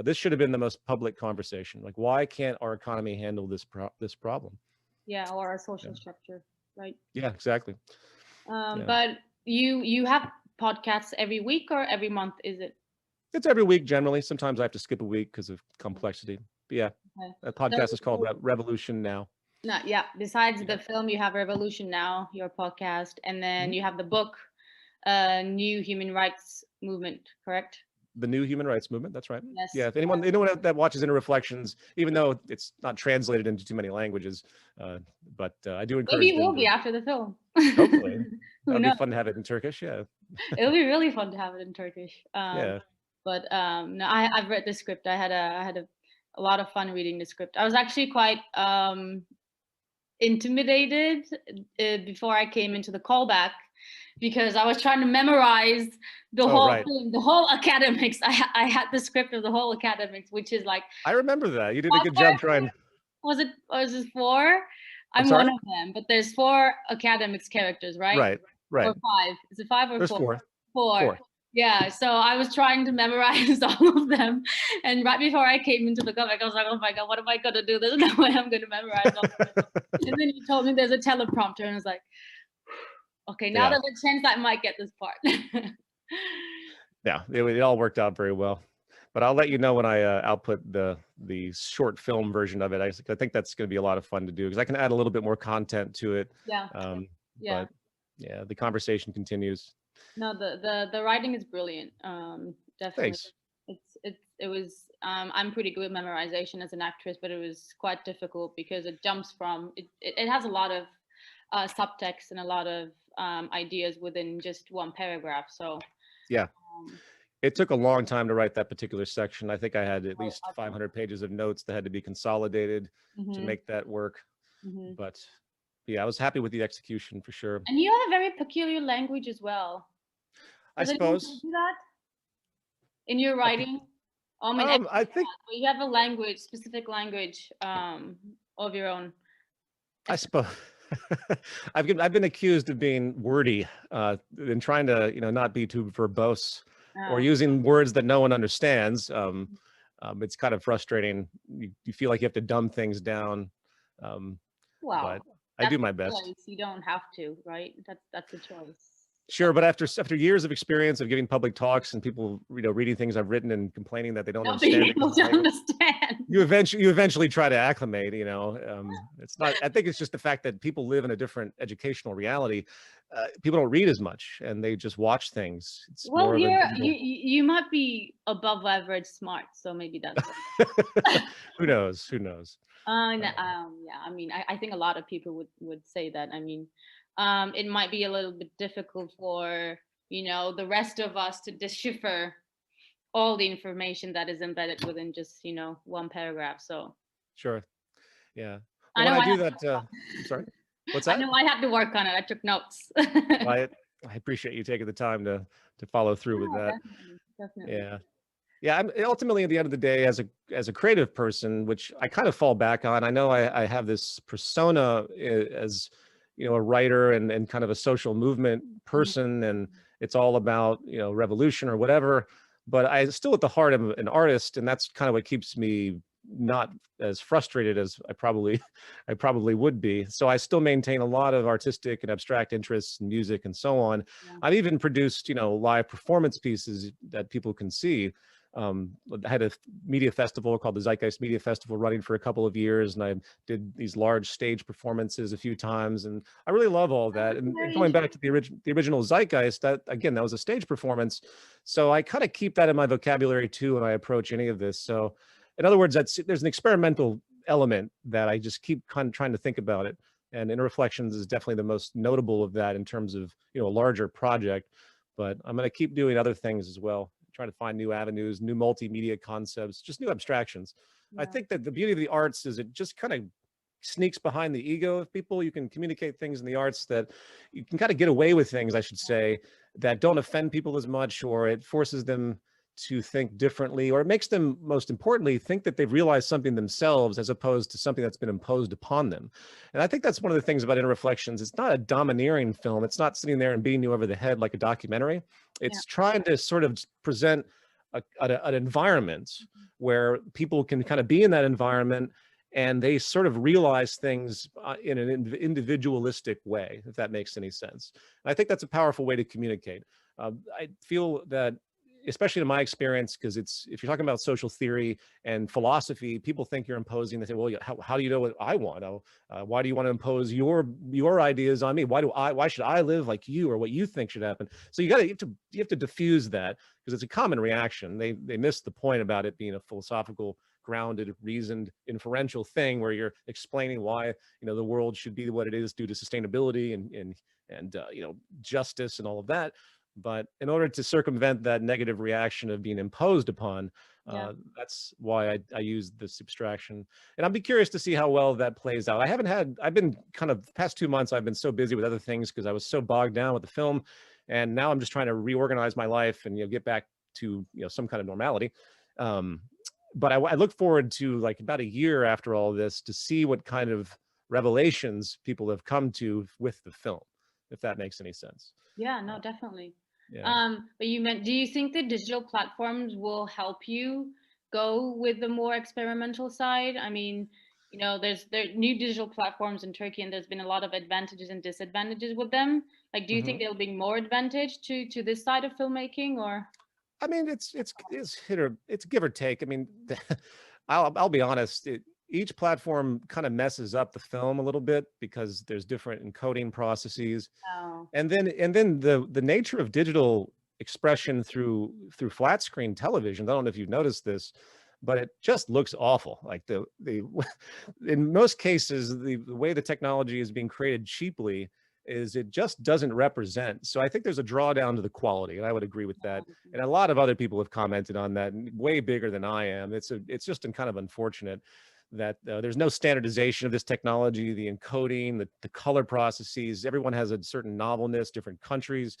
This should have been the most public conversation. Like, why can't our economy handle this problem? Yeah, or a social structure, right? Yeah, exactly. Yeah. But you have podcasts every week or every month, is it? It's every week generally. Sometimes I have to skip a week because of complexity. But yeah, Okay. that podcast is called Revolution Now. No, yeah. Besides Yeah. the film, you have Revolution Now, your podcast, and then Mhm. you have the book, New Human Rights Movement, correct? The New Human Rights Movement. That's right. Yes. Yeah. If anyone that watches Interreflections, even though it's not translated into too many languages, but I do encourage Maybe it them will be to. after the film. Hopefully, that Who would be knows? fun to have it in Turkish. Yeah. It'll be really fun to have it in Turkish. Yeah. But no, I've read the script. I had a lot of fun reading the script. I was actually quite intimidated before I came into the callback because I was trying to memorize the Oh, whole right. thing, the whole academics. I had the script of the whole academics, which is like I remember that. You did a five good job characters. trying. Was it four? I'm I'm one sorry? of them, but there's four academics characters, right? Right, Or right. five? Is it five or There's four? four. Four. Four. Yeah. So I was trying to memorize all of them, and right before I came into the comic, I was like, "Oh my god, what am I gonna do? There's no way I'm gonna memorize all of them." And then you told me there's a teleprompter, and I was like, "Okay, now Yeah. there's a chance I might get this part." Yeah, it all worked out very well. But I'll let you know when I output the short film version of it. I think that's going to be a lot of fun to do because I can add a little bit more content to it. Yeah. Um, Yeah. but yeah, the conversation continues. No, the writing is brilliant. Definitely. Thanks. It was I'm pretty good with memorization as an actress, but it was quite difficult because it jumps from it has a lot of subtext and a lot of ideas within just one paragraph. So Yeah, um, it took a long time to write that particular section. I think I had at least I can. 500 pages of notes that had to be consolidated to Hmm. make that work. Hmm. But yeah, I was happy with the execution for sure. And you have a very peculiar language as well. I Has anyone told suppose. you that in your A pe- writing? I mean, everyone I think has, but you have a language, specific language of your own. I It's, suppose I've been accused of being wordy and trying to not be too verbose or uh, using words that no one understands. It's kind of frustrating. You feel like you have to dumb things down, um, Wow, but I that's do my a best. choice. You don't have to, right? That's a choice. Sure, but after years of experience of giving public talks and people reading things I've written and complaining that they don't Not being understand because able of the to language, understand. you eventually try to acclimate. It's not. I think it's just the fact that people live in a different educational reality. People don't read as much and they just watch things. It's Well, more of a you might be above average smart, so maybe that's it. who knows? Who knows? Yeah, I mean, I think a lot of people would say that. I mean, it might be a little bit difficult for the rest of us to decipher all the information that is embedded within just one paragraph. So Sure. Yeah. I Well, when know I I do had that, I'm sorry. What's I that? know I had to work on it. I took notes. Well, I appreciate you taking the time to follow through with No, that. definitely, definitely. Yeah. Yeah, I'm ultimately at the end of the day, as a creative person, which I kind of fall back on. I know I have this persona as a writer and kind of a social movement Mhm. person, and it's all about revolution or whatever. But I still at the heart am an artist, and that's kind of what keeps me not as frustrated as I probably I probably would be. So I still maintain a lot of artistic and abstract interests in music and so on. Yeah. I've even produced live performance pieces that people can see. I had a media festival called the Zeitgeist Media Festival running for a couple of years, and I did these large stage performances a few times, and I really love all Oh, that. that's And very going back to interesting. the original Zeitgeist, that again, that was a stage performance, so I kind of keep that in my vocabulary too when I approach any of this. So, in other words, there's an experimental element that I just keep kind of trying to think about it. And Interreflections is definitely the most notable of that in terms of a larger project. But I'm going to keep doing other things as well, trying to find new avenues, new multimedia concepts, just new abstractions. I Yeah. think that the beauty of the arts is it just kind of sneaks behind the ego of people. You can communicate things in the arts that you can kind of get away with things, I should say, that don't offend people as much, or it forces them to think differently, or it makes them, most importantly, think that they've realized something themselves as opposed to something that's been imposed upon them. And I think that's one of the things about Interreflections. It's not a domineering film. It's not sitting there and beating you over the head like a documentary. Yeah. It's trying to sort of present an environment where people can kind of be in that environment and they sort of realize things in an individualistic way, if that makes any sense. And I think that's a powerful way to communicate. I feel that, especially in my experience, because if you're talking about social theory and philosophy, people think you're imposing. They say, well, how do you know what I want? Why do you want to impose your ideas on me? Why should I live like you, or what you think should happen? So you have to diffuse that, because it's a common reaction. They miss the point about it being a philosophical, grounded, reasoned, inferential thing where you're explaining why the world should be what it is due to sustainability and justice and all of that. But in order to circumvent that negative reaction of being imposed upon, Yeah. that's why I use this abstraction. And I'd be curious to see how well that plays out. I've been kind of past 2 months, I've been so busy with other things because I was so bogged down with the film. And now I'm just trying to reorganize my life and, get back to, some kind of normality. Um, but I look forward to, like, about a year after all this to see what kind of revelations people have come to with the film, if that makes any sense. Yeah, no, definitely. Yeah. But do you think the digital platforms will help you go with the more experimental side? I mean, there are new digital platforms in Turkey, and there's been a lot of advantages and disadvantages with them. Like, do you think Mhm. there'll be more advantage to this side of filmmaking, or? I mean, it's give or take. I mean, I'll be honest. Each platform kind of messes up the film a little bit because there's different encoding processes, Oh, and then the nature of digital expression through flat screen television. I don't know if you've noticed this, but it just looks awful. Like the in most cases, the way the technology is being created cheaply is it just doesn't represent. So I think there's a drawdown to the quality, and I would agree with that. And a lot of other people have commented on that, and way bigger than I am. It's just kind of unfortunate that there's no standardization of this technology, the encoding, the color processes. Everyone has a certain novelness, different countries.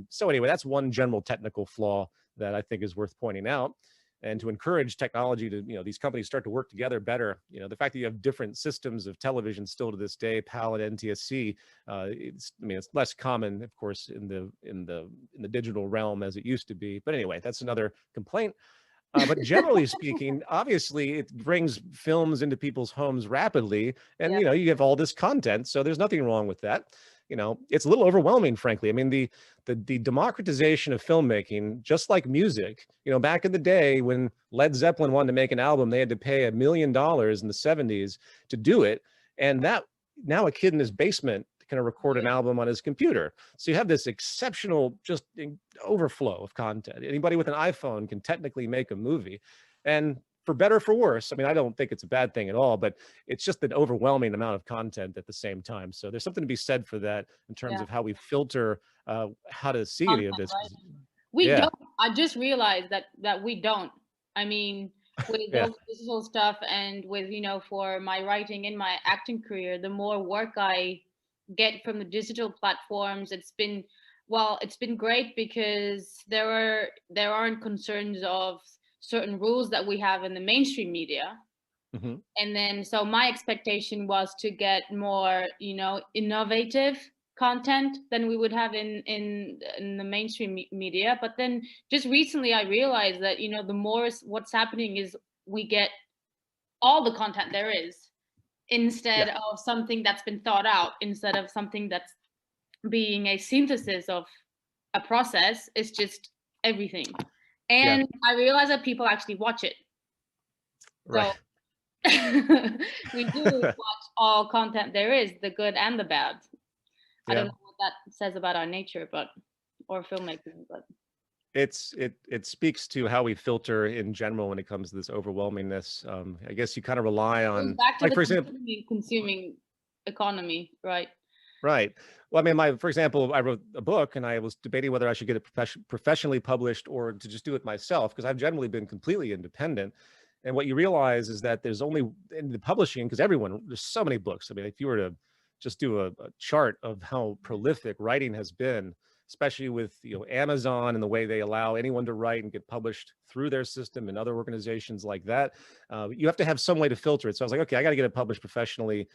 So anyway, that's one general technical flaw that I think is worth pointing out. And to encourage technology to, these companies start to work together better. The fact that you have different systems of television still to this day, PAL and NTSC, it's less common, of course, in the digital realm as it used to be. But anyway, that's another complaint. But generally speaking, obviously, it brings films into people's homes rapidly, and yeah, you have all this content, so there's nothing wrong with that. It's a little overwhelming, frankly. I mean, the democratization of filmmaking, just like music. Back in the day when Led Zeppelin wanted to make an album, they had to pay $1 million in the '70s to do it, and that now a kid in his basement can record an album on his computer. So you have this exceptional just overflow of content. Anybody with an iPhone can technically make a movie. And for better or for worse, I mean, I don't think it's a bad thing at all, but it's just an overwhelming amount of content at the same time. So there's something to be said for that in terms yeah. of how we filter how to see any of Content, this. right? 'Cause- We Yeah, don't. I just realized that we don't. I mean, with yeah, all the digital stuff and with, for my writing in my acting career, the more work I get from the digital platforms, it's been great because there aren't concerns of certain rules that we have in the mainstream media. hmm, And then so my expectation was to get more, innovative content than we would have in the mainstream media. But then just recently I realized that, what's happening is we get all the content there is yeah, instead of something that's been thought out, instead of something that's being a synthesis of a process. It's just everything. yeah, And I realized that people actually watch it. right, So we do watch all content there is, the good and the bad. I don't yeah. know what that says about our nature, but or filmmaking, but It speaks to how we filter in general when it comes to this overwhelmingness. I guess you kind of rely it goes on, back to like, the for example. consuming economy, right? Right. Well, I mean, for example, I wrote a book and I was debating whether I should get it professionally published or to just do it myself, because I've generally been completely independent. And what you realize is that there's only in the publishing, because there's so many books. I mean, if you were to just do a chart of how prolific writing has been, especially with Amazon and the way they allow anyone to write and get published through their system and other organizations like that, you have to have some way to filter it. So I was like, okay, I got to get it published professionally,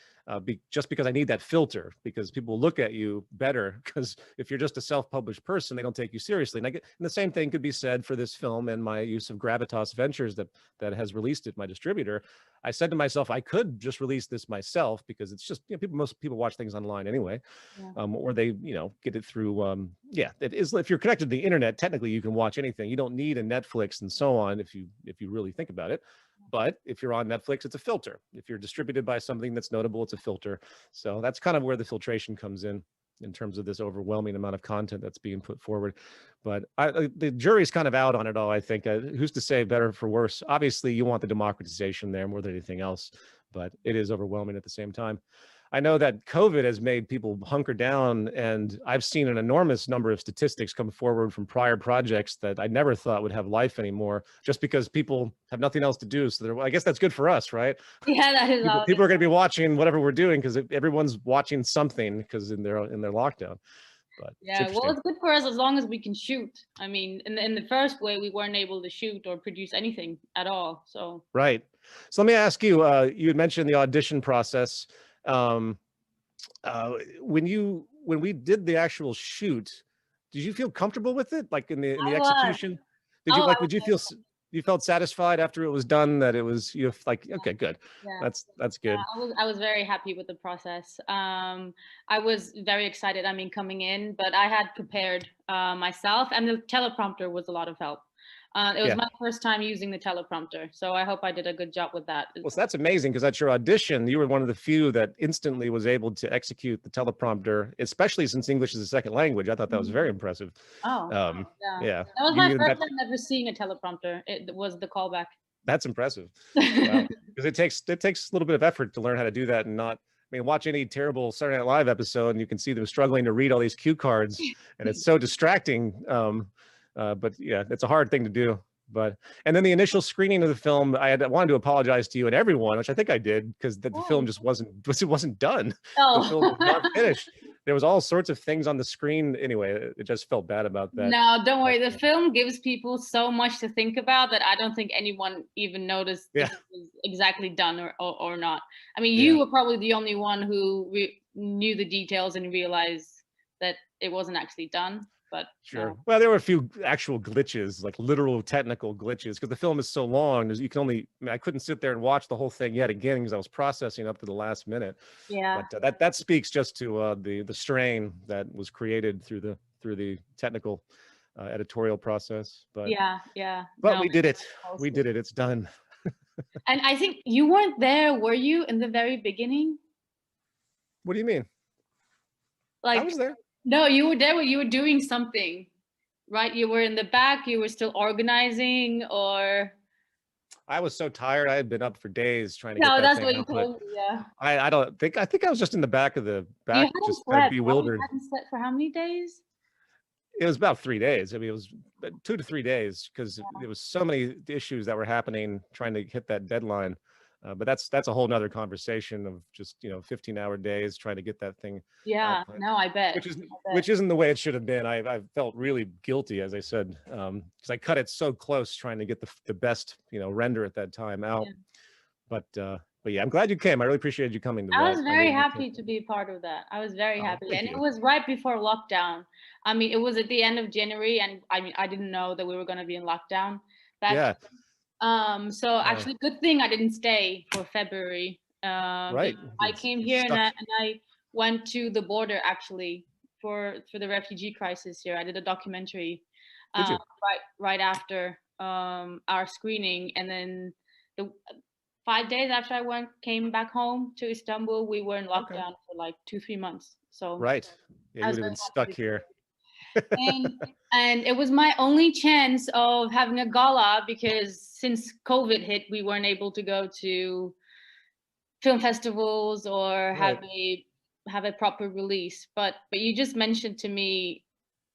just because I need that filter, because people look at you better. Because if you're just a self-published person, they don't take you seriously. And the same thing could be said for this film and my use of Gravitas Ventures that has released it, my distributor. I said to myself, I could just release this myself because it's just, most people watch things online anyway, Yeah. or they, get it through, yeah, it is. If you're connected to the internet, technically you can watch anything. You don't need a Netflix and so on if you really think about it. But if you're on Netflix, it's a filter. If you're distributed by something that's notable, it's a filter. So that's kind of where the filtration comes in terms of this overwhelming amount of content that's being put forward. But the jury's kind of out on it all, I think. Who's to say better for worse? Obviously, you want the democratization there more than anything else, but it is overwhelming at the same time. I know that COVID has made people hunker down, and I've seen an enormous number of statistics come forward from prior projects that I never thought would have life anymore, just because people have nothing else to do. So I guess that's good for us, right? Yeah, that is People all. people are going to be watching whatever we're doing because everyone's watching something because in their lockdown. But it's Yeah, well, interesting. it's good for us as long as we can shoot. I mean, in the first way, we weren't able to shoot or produce anything at all. So Right. So let me ask you, you had mentioned the audition process. Um, when we did the actual shoot, did you feel comfortable with it? Like in the I was. execution? Did you Oh, like, I was would you very, feel, you felt satisfied after it was done that it was, you like, okay, good. yeah. That's good. I was very happy with the process. I was very excited. I mean, coming in, but I had prepared myself, and the teleprompter was a lot of help. It was Yeah. my first time using the teleprompter, so I hope I did a good job with that. Well, so that's amazing because at your audition, you were one of the few that instantly was able to execute the teleprompter, especially since English is a second language. I thought that was very Mhm. impressive. Oh, yeah. Yeah, That was my you first that time ever seeing a teleprompter. It was the callback. that's impressive. Wow, because it takes a little bit of effort to learn how to do that and not. I mean, watch any terrible Saturday Night Live episode, and you can see them struggling to read all these cue cards, and it's so distracting. But yeah, it's a hard thing to do. But and then the initial screening of the film, wanted to apologize to you and everyone, which I think I did, because the film Oh. just wasn't done. The film was not Oh. finished. There was all sorts of things on the screen. Anyway, it just felt bad about that. No, don't But, worry. The film gives people so much to think about that I don't think anyone even noticed yeah, if it was exactly done or not. I mean, yeah. you were probably the only one who knew the details and realized that it wasn't actually done. But Sure. no. Well, there were a few actual glitches, like literal technical glitches, because the film is so long. You can only, I mean, I couldn't sit there and watch the whole thing yet again because I was processing up to the last minute. Yeah. But that speaks just to the strain that was created through the technical editorial process. Yeah. Yeah. But No. we did it. We Mostly. did it. It's done. And I think you weren't there, were you, in the very beginning? What do you mean? I Like, was there. no, you were there. You were doing something, right? You were in the back. You were still organizing, or I was so tired. I had been up for days trying to get no? that That's thing what you out, but told me. Yeah. I think I was just in the back of the You back, hadn't just kind of slept, right? You bewildered. hadn't slept for how many days? It was about 3 days. I mean, it was 2 to 3 days because there was so many issues that were happening trying to hit that deadline. But that's a whole nother conversation of just, 15-hour days trying to get that thing Yeah. output, No, I bet. which isn't I bet. which isn't the way it should have been. I felt really guilty, as I said, because I cut it so close trying to get the best, render at that time out. Yeah. But yeah, I'm glad you came. I really appreciated you coming to I that. was I know very you happy to be part of that. I was very Oh, happy. thank And it you. was right before lockdown. I mean, it was at the end of January, and I mean, I didn't know that we were going to be in lockdown back. Yeah, So yeah, actually, good thing I didn't stay for February. right. I came You're here, and stuck. I went to the border actually for the refugee crisis here. I did a documentary Did you? right after our screening, and then the 5 days after came back home to Istanbul, we were in Okay. lockdown for like 2 3 months. So Right. Yeah, I you was would have very been happy stuck to here. and and it was my only chance of having a gala because since COVID hit, we weren't able to go to film festivals or Right. have a proper release. But you just mentioned to me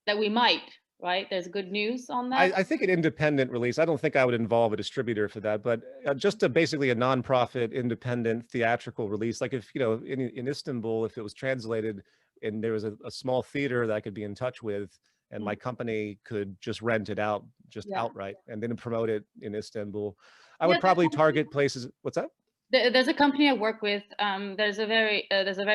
that we might, right? There's good news on that. I think an independent release, I don't think I would involve a distributor for that, but just basically a nonprofit, independent theatrical release. Like if, in Istanbul, if it was translated and there was a small theater that I could be in touch with and my Mm, company could just rent it out, just yeah. outright, and then promote it in Istanbul, I Yeah, would probably target places. What's that? there's a company I work with. There's a very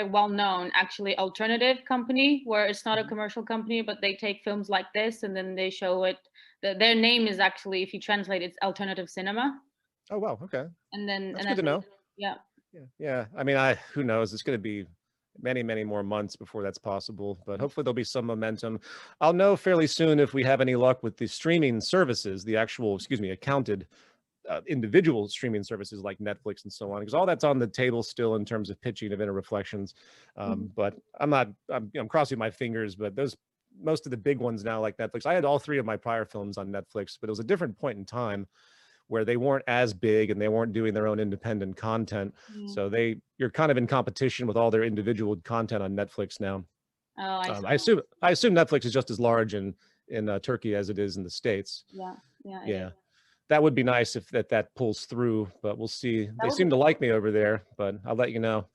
well-known actually alternative company where it's not a Mhm. commercial company, but they take films like this and then they show it. Their name is actually, if you translate, it's alternative cinema. Oh, wow. Okay. And That's then good to know. yeah. Yeah. Yeah. I mean, who knows? It's going to be many, many more months before that's possible, but hopefully there'll be some momentum. I'll know fairly soon if we have any luck with the streaming services, the actual, excuse me, accounted individual streaming services like Netflix and so on, because all that's on the table still in terms of pitching of Interreflections. Mhm. But I'm crossing my fingers, but most of the big ones now like Netflix, I had all three of my prior films on Netflix, but it was a different point in time where they weren't as big and they weren't doing their own independent content. Mm. So you're kind of in competition with all their individual content on Netflix now. Oh, I I see. assume Netflix is just as large in Turkey as it is in the States. Yeah, yeah, it is. Yeah, that would be nice if that pulls through, but we'll see. That They would be seem to cool. like me over there, but I'll let you know.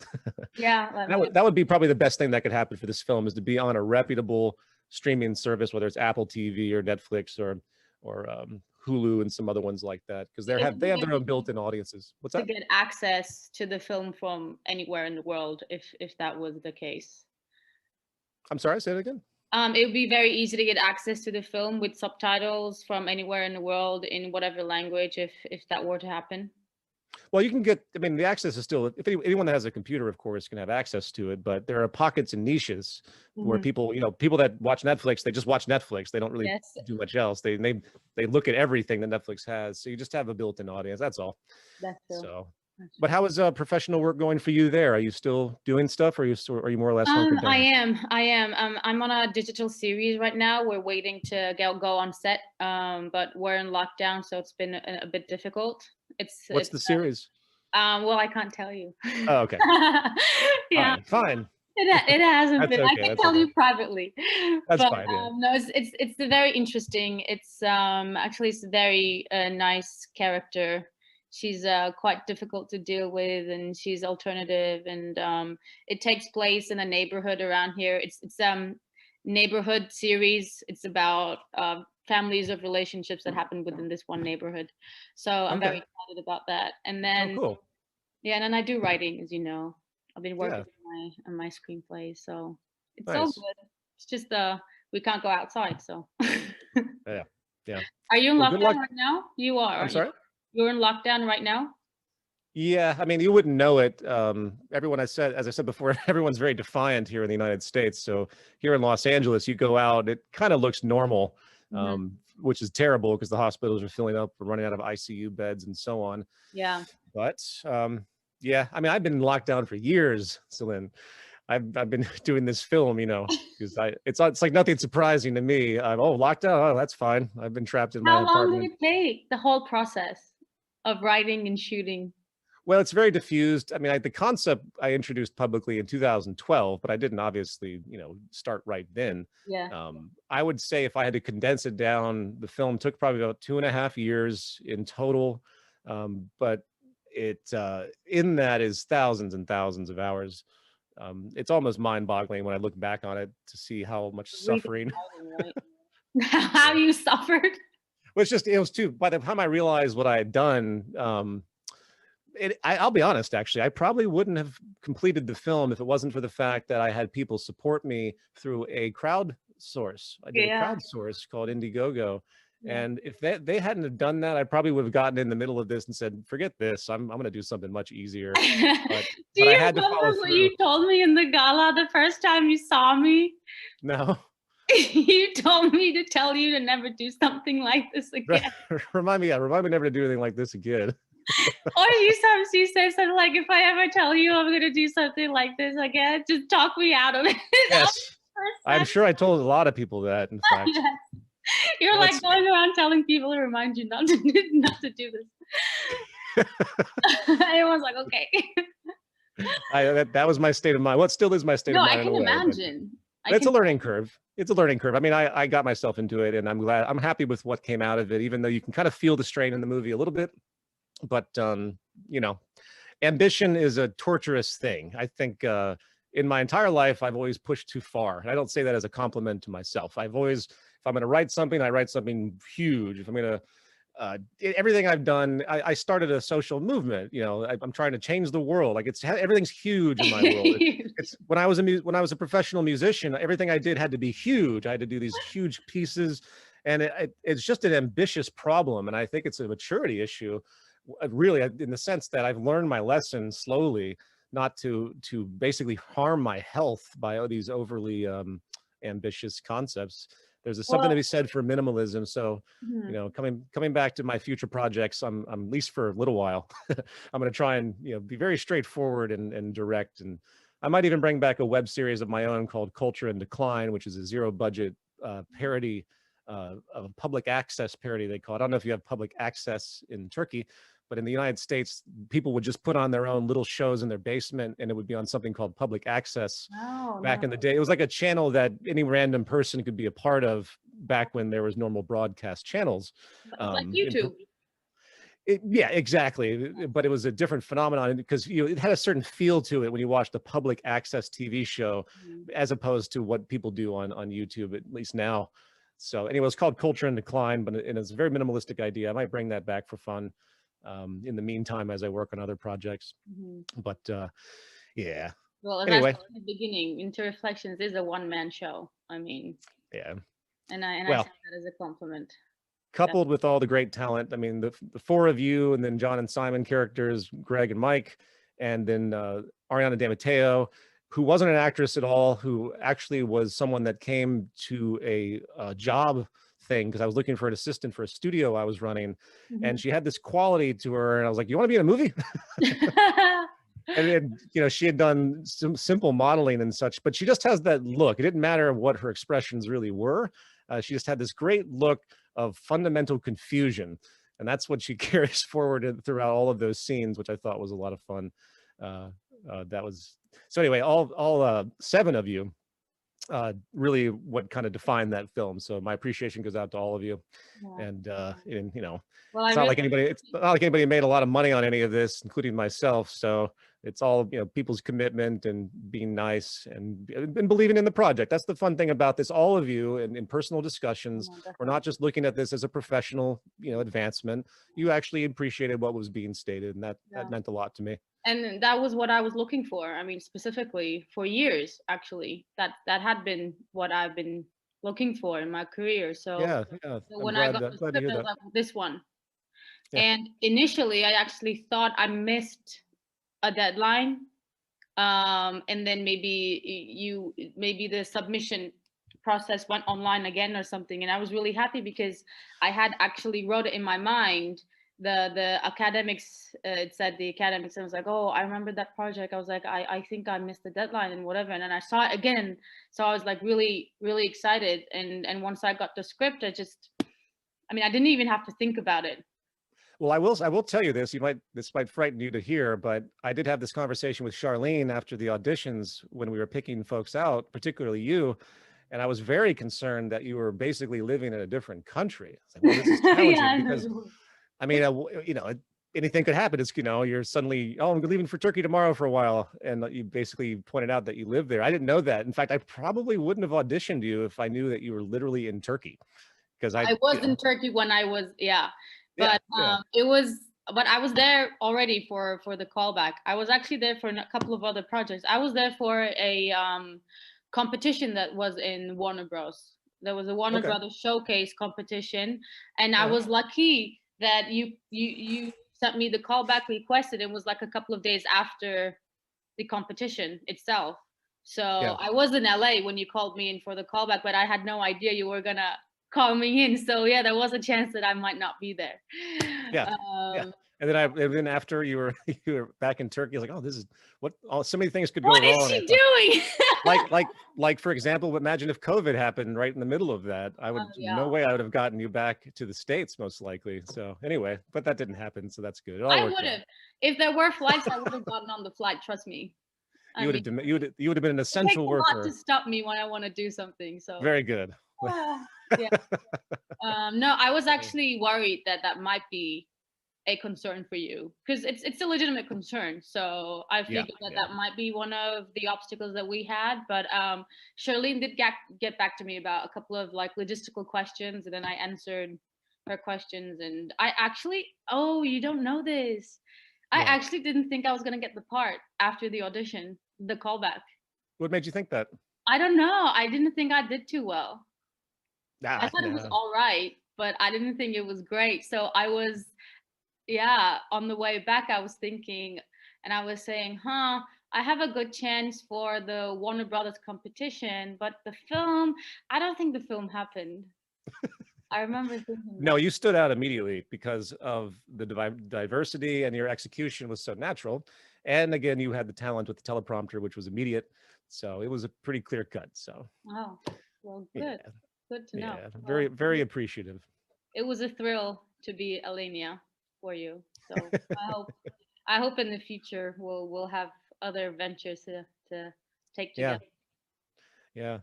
Yeah, let me know. That would be probably the best thing that could happen for this film, is to be on a reputable streaming service, whether it's Apple TV or Netflix or Hulu and some other ones like that, because It would they be have their very own easy built-in audiences. What's to that? get access to the film from anywhere in the world if that was the case. I'm sorry, say it again. It would be very easy to get access to the film with subtitles from anywhere in the world in whatever language if that were to happen. Well, you can get, I mean, the access is still, if anyone that has a computer, of course, can have access to it, but there are pockets and niches where Hmm. people, people that watch Netflix, they just watch Netflix. They don't really Yes, do much else. They look at everything that Netflix has. So you just have a built-in audience. That's all. that's true. So, That's but true. how is professional work going for you there? Are you still doing stuff, or are you more or less hunkered I down? am. I am. I'm on a digital series right now. We're waiting to go on set, but we're in lockdown, so it's been a bit difficult. What's It's the series? well, I can't tell you. Oh, okay. Yeah, Fine. it hasn't That's been. I okay. can That's tell okay. you privately, That's but fine. Yeah. no, it's very interesting. It's actually it's a very nice character. She's quite difficult to deal with, and she's alternative, and it takes place in a neighborhood around here. It's neighborhood series. It's about families of relationships that happen within this one neighborhood. So I'm very Okay. excited about that. And Oh, then cool. yeah, and then I do writing, as you know. I've been Yeah. working on my screenplay, so it's all Nice. good. It's just we can't go outside, so. Yeah. Yeah. Are you in Well, good lockdown luck. right now? You are, I'm aren't you? sorry. You're in lockdown right now? Yeah, I mean, you wouldn't know it. Everyone, as I said before, everyone's very defiant here in the United States. So here in Los Angeles, you go out, it kind of looks normal, Mhm. which is terrible because the hospitals are filling up, we're running out of ICU beds and so on. Yeah. But yeah, I mean, I've been in lockdown for years, Selin. I've been doing this film, because it's like nothing surprising to me. Lockdown, oh, that's fine. I've been trapped in my How long did apartment. it take, the whole process of writing and shooting? Well, it's very diffused. I mean, the concept I introduced publicly in 2012, but I didn't obviously, start right then. Yeah. I would say if I had to condense it down, the film took probably about 2.5 years in total. But in that is thousands and thousands of hours. It's almost mind-boggling when I look back on it to see how much Reading suffering. and writing, right? How you suffered? Well, it was too, by the time I realized what I had done, I'll be honest, actually, I probably wouldn't have completed the film if it wasn't for the fact that I had people support me through a crowd source. I did a Yeah. crowd source called Indiegogo. Yeah. And if they hadn't have done that, I probably would have gotten in the middle of this and said, forget this. I'm going to do something much easier. But, Do but I you had to follow remember what through. you told me in the gala the first time you saw me? No. You told me to tell you to never do something like this again. Remind me never to do anything like this again. Or you said something like, if I ever tell you I'm gonna do something like this again, just talk me out of it. That was Yes. the first I'm time. sure I told a lot of people that, in fact. Yes. You're Well, like going around telling people to remind you not to do this. Everyone's like, okay. That was my state of mind. What still is my state No, of I mind in can a way, but imagine. I it's can a learning curve. It's a learning curve. I mean, I got myself into it, and I'm happy with what came out of it, even though you can kind of feel the strain in the movie a little bit. But you know, ambition is a torturous thing. I think in my entire life, I've always pushed too far. And I don't say that as a compliment to myself. If I'm going to write something, I write something huge. If I'm going to everything I've done, I started a social movement. I'm trying to change the world. Like everything's huge in my world. It's when I was a professional musician, everything I did had to be huge. I had to do these huge pieces, and it's just an ambitious problem. And I think it's a maturity issue, really, in the sense that I've learned my lesson slowly, not to basically harm my health by all these overly ambitious concepts. There's something to Well, be said for minimalism. So, hmm. coming back to my future projects, I'm at least for a little while, I'm going to try and be very straightforward and direct. And I might even bring back a web series of my own called Culture in Decline, which is a zero budget parody a public access parody, they call it. I don't know if you have public access in Turkey, but in the United States, people would just put on their own little shows in their basement, and it would be on something called public access. Oh, Back in no. the day, it was like a channel that any random person could be a part of back when there was normal broadcast channels. Like In YouTube. yeah, exactly. But it was a different phenomenon because it had a certain feel to it when you watched a public access TV show, Mhm. as opposed to what people do on YouTube, at least now. So anyway, it's called Culture in Decline, but it's a very minimalistic idea. I might bring that back for fun in the meantime as I work on other projects. Mhm. But yeah. Well, as I said Anyway, in the beginning, Interreflections is a one-man show. I mean, yeah. and I say Well, that as a compliment. coupled with all the great talent, I mean, the four of you, and then John and Simon characters, Greg and Mike, and then Ariana De Matteo, who wasn't an actress at all, who actually was someone that came to a job thing because I was looking for an assistant for a studio I was running, and Mhm. she had this quality to her, and I was like, "You want to be in a movie?" And then, she had done some simple modeling and such, but she just has that look. It didn't matter what her expressions really were. She just had this great look of fundamental confusion. And that's what she carries forward throughout all of those scenes, which I thought was a lot of fun. That was so anyway, all seven of you really what kind of defined that film. So my appreciation goes out to all of you. Yeah. And Well, I it's not really like anybody made a lot of money on any of this, including myself. So it's all people's commitment and being nice and believing in the project. That's the fun thing about this. All of you in personal discussions, yeah, we're definitely. not just looking at this as a professional advancement. You actually appreciated what was being stated, and that Yeah. meant a lot to me. And that was what I was looking for. I mean, specifically for years, actually, that had been what I've been looking for in my career. So, Yeah, so I'm when I glad got the glad to script, hear I was that. like, this one. Yeah. And initially, I actually thought I missed a deadline, and then maybe the submission process went online again or something. And I was really happy because I had actually wrote it in my mind. The academics, it said the academics, and I was like, oh, I remember that project. I was like, I think I missed the deadline and whatever. And then I saw it again, so I was like really really excited. And once I got the script, I mean, I didn't even have to think about it. Well, I will tell you this. This might frighten you to hear, but I did have this conversation with Charlene after the auditions when we were picking folks out, particularly you. And I was very concerned that you were basically living in a different country. I was like, well, this is Yeah, challenging I because, know. I mean, anything could happen. It's, you're suddenly, oh, I'm leaving for Turkey tomorrow for a while. And you basically pointed out that you live there. I didn't know that. In fact, I probably wouldn't have auditioned you if I knew that you were literally in Turkey because I was in Turkey when I was, yeah, yeah, but yeah. but I was there already for the callback. I was actually there for a couple of other projects. I was there for a competition that was in Warner Bros. There was a Warner Okay. Brothers showcase competition, and I All right. was lucky that you sent me the callback request. It was like a couple of days after the competition itself. So Yeah. I was in LA when you called me in for the callback, but I had no idea you were gonna call me in. So yeah, there was a chance that I might not be there. Yeah. Yeah. Um, And then after you were you were back in Turkey, I was like, oh, this is so many things could go what is wrong. I she thought, doing? like for example, imagine if COVID happened right in the middle of that. No Yeah, way I would have gotten you back to the States, most likely. So anyway, but that didn't happen. So that's good. It all I worked would out. have. If there were flights, I would have gotten on the flight. Trust me. I mean, You would have been an it takes essential a lot to worker. stop me when I want to do something. So Very good. yeah. No, I was actually worried that that might be a concern for you because it's a legitimate concern. So I Yeah. figured that Yeah. that might be one of the obstacles that we had. But Charlene did get back to me about a couple of like logistical questions, and then I answered her questions. And I actually, oh, you don't know this. I What? actually didn't think I was gonna get the part after the audition, the callback. What made you think that? I don't know. I didn't think I did too well. I Ah, thought it was no. all right, but I didn't think it was great. So I was, yeah, on the way back, I was thinking, and I was saying, huh, I have a good chance for the Warner Brothers competition, but the film, I don't think the film happened. I remember thinking No, that. you stood out immediately because of the diversity, and your execution was so natural. And again, you had the talent with the teleprompter, which was immediate. So it was a pretty clear cut. So Oh, well, yeah. good. Good to know. Yeah, very, Well, very appreciative. it was a thrill to be Alenia for you. So I hope in the future we'll have other ventures to take Yeah, together. yeah.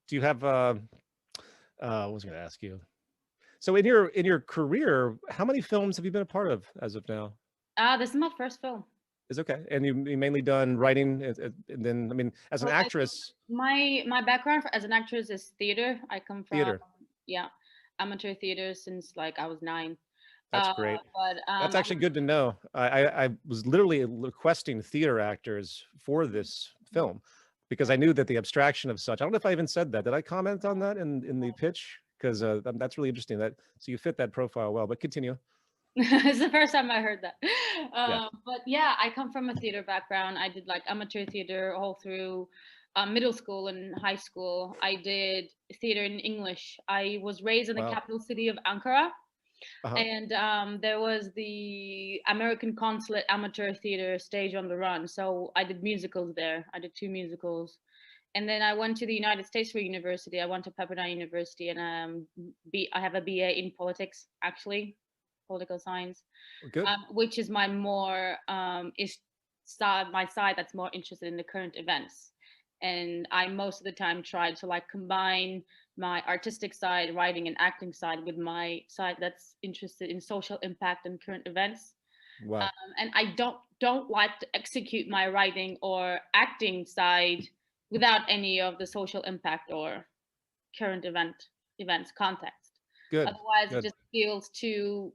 Do you have what was I going to ask you? So in your career, how many films have you been a part of as of now? This is my first film. Is okay. And you mainly done writing, and then I mean, as an So actress, my background as an actress is theater. I come from, theater. yeah, amateur theater since like I was 9. That's great. But That's actually good to know. I was literally requesting theater actors for this film because I knew that the abstraction of such. I don't know if I even said that. Did I comment on that in the pitch? Because that's really interesting. That so you fit that profile well. But continue. it's the first time I heard that. Yeah. But yeah, I come from a theater background. I did like amateur theater all through middle school and high school. I did theater in English. I was raised in the Wow. capital city of Ankara, Uh-huh. and there was the American consulate amateur theater stage on the run. So I did musicals there. I did 2 musicals. And then I went to the United States for university. I went to Pepperdine University, and I have a BA in politics, actually, political science, Good. which is my more is side my side that's more interested in the current events. And I most of the time try to like combine my artistic side, writing and acting side, with my side that's interested in social impact and current events. Wow. And I don't like to execute my writing or acting side without any of the social impact or current events context. Good. Otherwise, it Good. just feels too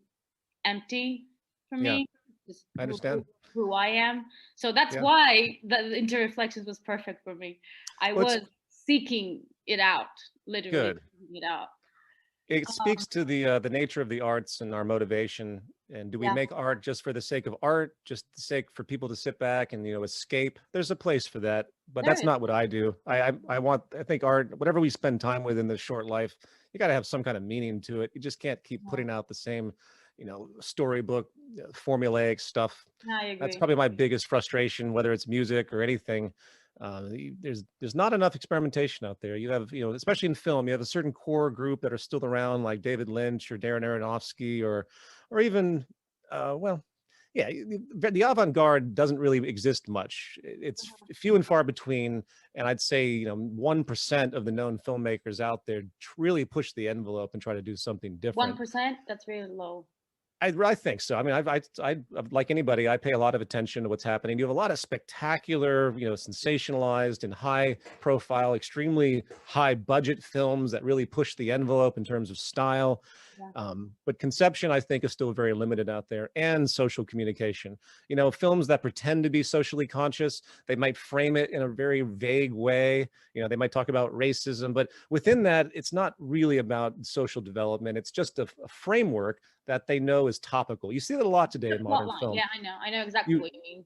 empty for Yeah. me. Just I understand. who I am. So that's Yeah. why the Interreflections was perfect for me. I Well, it's was seeking it out, literally good. seeking it out. It speaks to the nature of the arts and our motivation. And do we Yeah, make art just for the sake of art, just the sake for people to sit back and escape? There's a place for that, but there that's is. not what I do. I think art, whatever we spend time with in this short life, you got to have some kind of meaning to it. You just can't keep putting out the same, storybook formulaic stuff. Yeah, I That's agree. probably my biggest frustration, whether it's music or anything. There's not enough experimentation out there. You have, especially in film, you have a certain core group that are still around, like David Lynch or Darren Aronofsky, or even, well, yeah, the avant-garde doesn't really exist much. It's few and far between, and I'd say 1% of the known filmmakers out there really push the envelope and try to do something different. 1%, that's really low. I think so. I mean, I like anybody, I pay a lot of attention to what's happening. You have a lot of spectacular, sensationalized and high profile, extremely high budget films that really push the envelope in terms of style. Yeah. But conception, I think, is still very limited out there, and social communication. Films that pretend to be socially conscious, they might frame it in a very vague way. They might talk about racism, but within that, it's not really about social development. It's just a framework that they know is topical. You see that a lot today The in plot modern line. film. Yeah, I know exactly You, what you mean.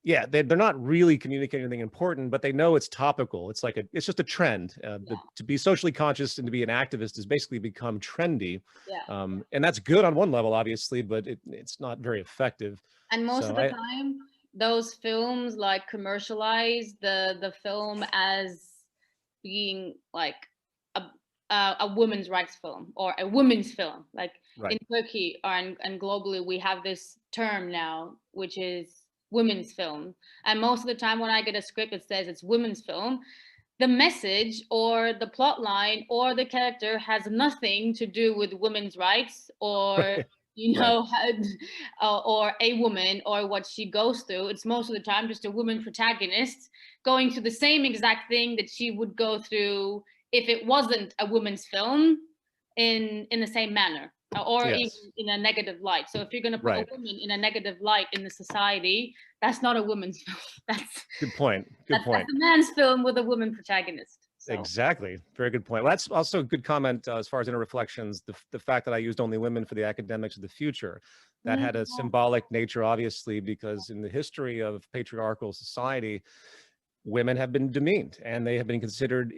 yeah, they're not really communicating anything important, but they know it's topical. It's like it's just a trend. Yeah, To be socially conscious and to be an activist has basically become trendy, yeah. and that's good on one level, obviously, but it's not very effective. And most So of the time, those films like commercialize the film as being like a a women's rights film or a women's film. Like in right, Turkey and globally, we have this term now, which is women's film. And most of the time, when I get a script that says it's women's film, the message or the plot line or the character has nothing to do with women's rights or right, or a woman or what she goes through. It's most of the time just a woman protagonist going through the same exact thing that she would go through if it wasn't a woman's film in the same manner or even yes, in a negative light. So if you're going to put a right. woman in a negative light in the society, that's not a woman's film. that's Good point. Good that's point. a man's film with a woman protagonist. So Exactly. Very good point. Well, that's also a good comment as far as Inner Reflections, the fact that I used only women for the academics of the future. That had a yeah. symbolic nature, obviously, because in the history of patriarchal society, women have been demeaned and they have been considered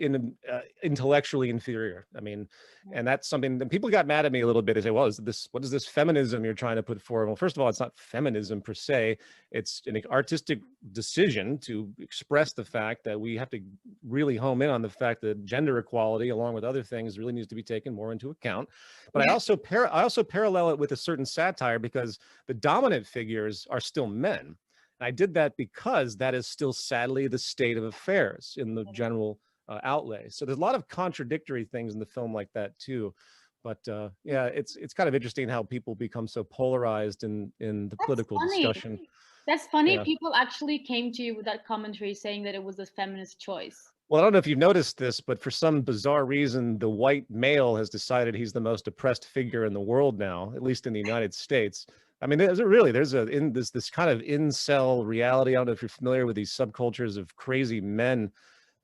intellectually inferior. I mean, and that's something that people got mad at me a little bit. They say, well, what is this feminism you're trying to put forward? Well, first of all, it's not feminism per se. It's an artistic decision to express the fact that we have to really home in on the fact that gender equality, along with other things, really needs to be taken more into account. But I also parallel it with a certain satire, because the dominant figures are still men. I did that because that is still sadly the state of affairs in the general outlay. So there's a lot of contradictory things in the film like that too. But yeah, it's kind of interesting how people become so polarized in the That's political funny. discussion. That's funny. Yeah. People actually came to you with that commentary saying that it was a feminist choice. Well, I don't know if you've noticed this, but for some bizarre reason, the white male has decided he's the most oppressed figure in the world now, at least in the United States. I mean, there's this kind of incel reality. I don't know if you're familiar with these subcultures of crazy men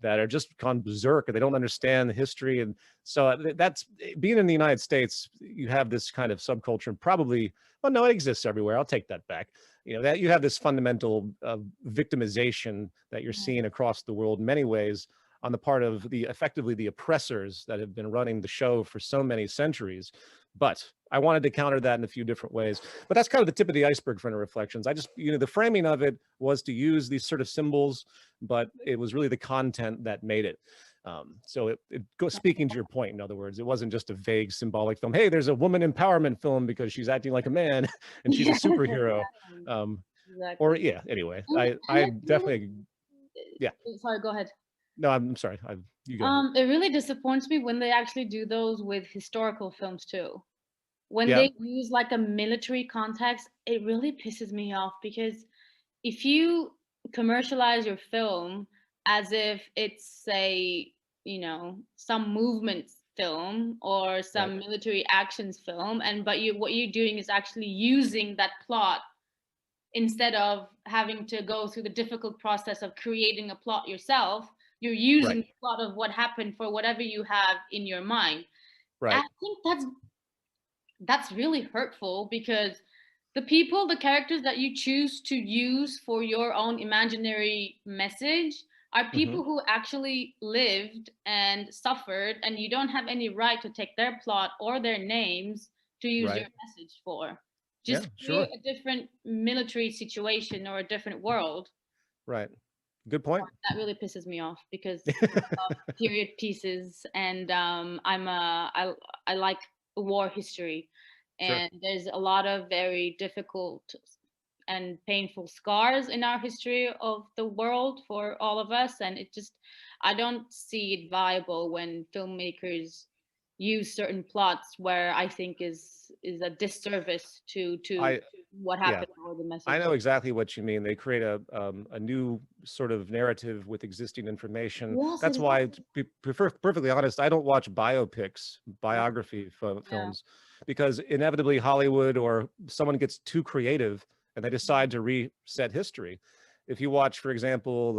that are just gone berserk and they don't understand the history. And so that's being in the United States, you have this kind of subculture, and probably, well, no, it exists everywhere. I'll take that back. You know, that you have this fundamental victimization that you're seeing across the world in many ways on the part of effectively the oppressors that have been running the show for so many centuries. But I wanted to counter that in a few different ways. But that's kind of the tip of the iceberg for Interreflections. I just, the framing of it was to use these sort of symbols, but it was really the content that made it. So it goes, speaking to your point, in other words, it wasn't just a vague symbolic film. Hey, there's a woman empowerment film because she's acting like a man and she's a superhero. Or Exactly. yeah, anyway, And I it really, definitely, yeah, sorry, go ahead. no, I'm sorry. You go ahead. It really disappoints me when they actually do those with historical films too. When Yeah, they use like a military context, it really pisses me off, because if you commercialize your film as if it's a, some movement film or right, some military actions film, and but what you're doing is actually using that plot instead of having to go through the difficult process of creating a plot yourself, you're using right, the plot of what happened for whatever you have in your mind. I right. think that's really hurtful, because the characters that you choose to use for your own imaginary message are Hmm. people who actually lived and suffered, and you don't have any right to take their plot or their names to use your Right. message for. Yeah, Just create sure. a different military situation or a different world. Right. Good point. That really pisses me off, because period pieces, and I like war history, Sure. and there's a lot of very difficult and painful scars in our history of the world for all of us, and I don't see it viable when filmmakers use certain plots where I think is a disservice to I what Yeah, happened or the I message. know exactly what you mean. They create a new sort of narrative with existing information. Yes, That's why, to exactly. be perfectly honest, I don't watch biopics, Yeah, biography yeah. films, because inevitably Hollywood or someone gets too creative and they decide to reset history. If you watch, for example,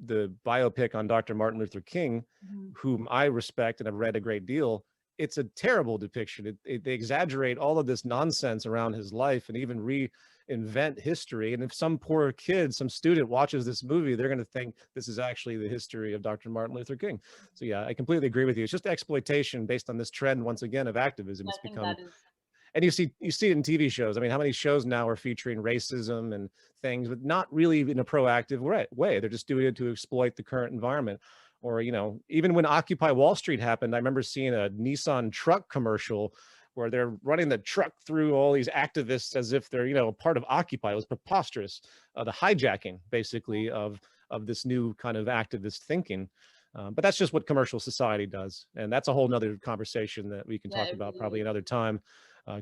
the biopic on Dr. Martin Luther King, Mhm. whom I respect and have read a great deal, it's a terrible depiction. They exaggerate all of this nonsense around his life and even reinvent history. And if some poor kid, some student watches this movie, they're going to think this is actually the history of Dr. Martin Luther King. So yeah, I completely agree with you. It's just exploitation based on this trend, once again, of activism. I It's think become, that is. and you see it in TV shows. I mean, how many shows now are featuring racism and things, but not really in a proactive way. They're just doing it to exploit the current environment. Or, even when Occupy Wall Street happened, I remember seeing a Nissan truck commercial where they're running the truck through all these activists as if they're, part of Occupy. It was preposterous. The hijacking, basically, of this new kind of activist thinking. But that's just what commercial society does. And that's a whole nother conversation that we can Yeah, talk it about really probably is. another time.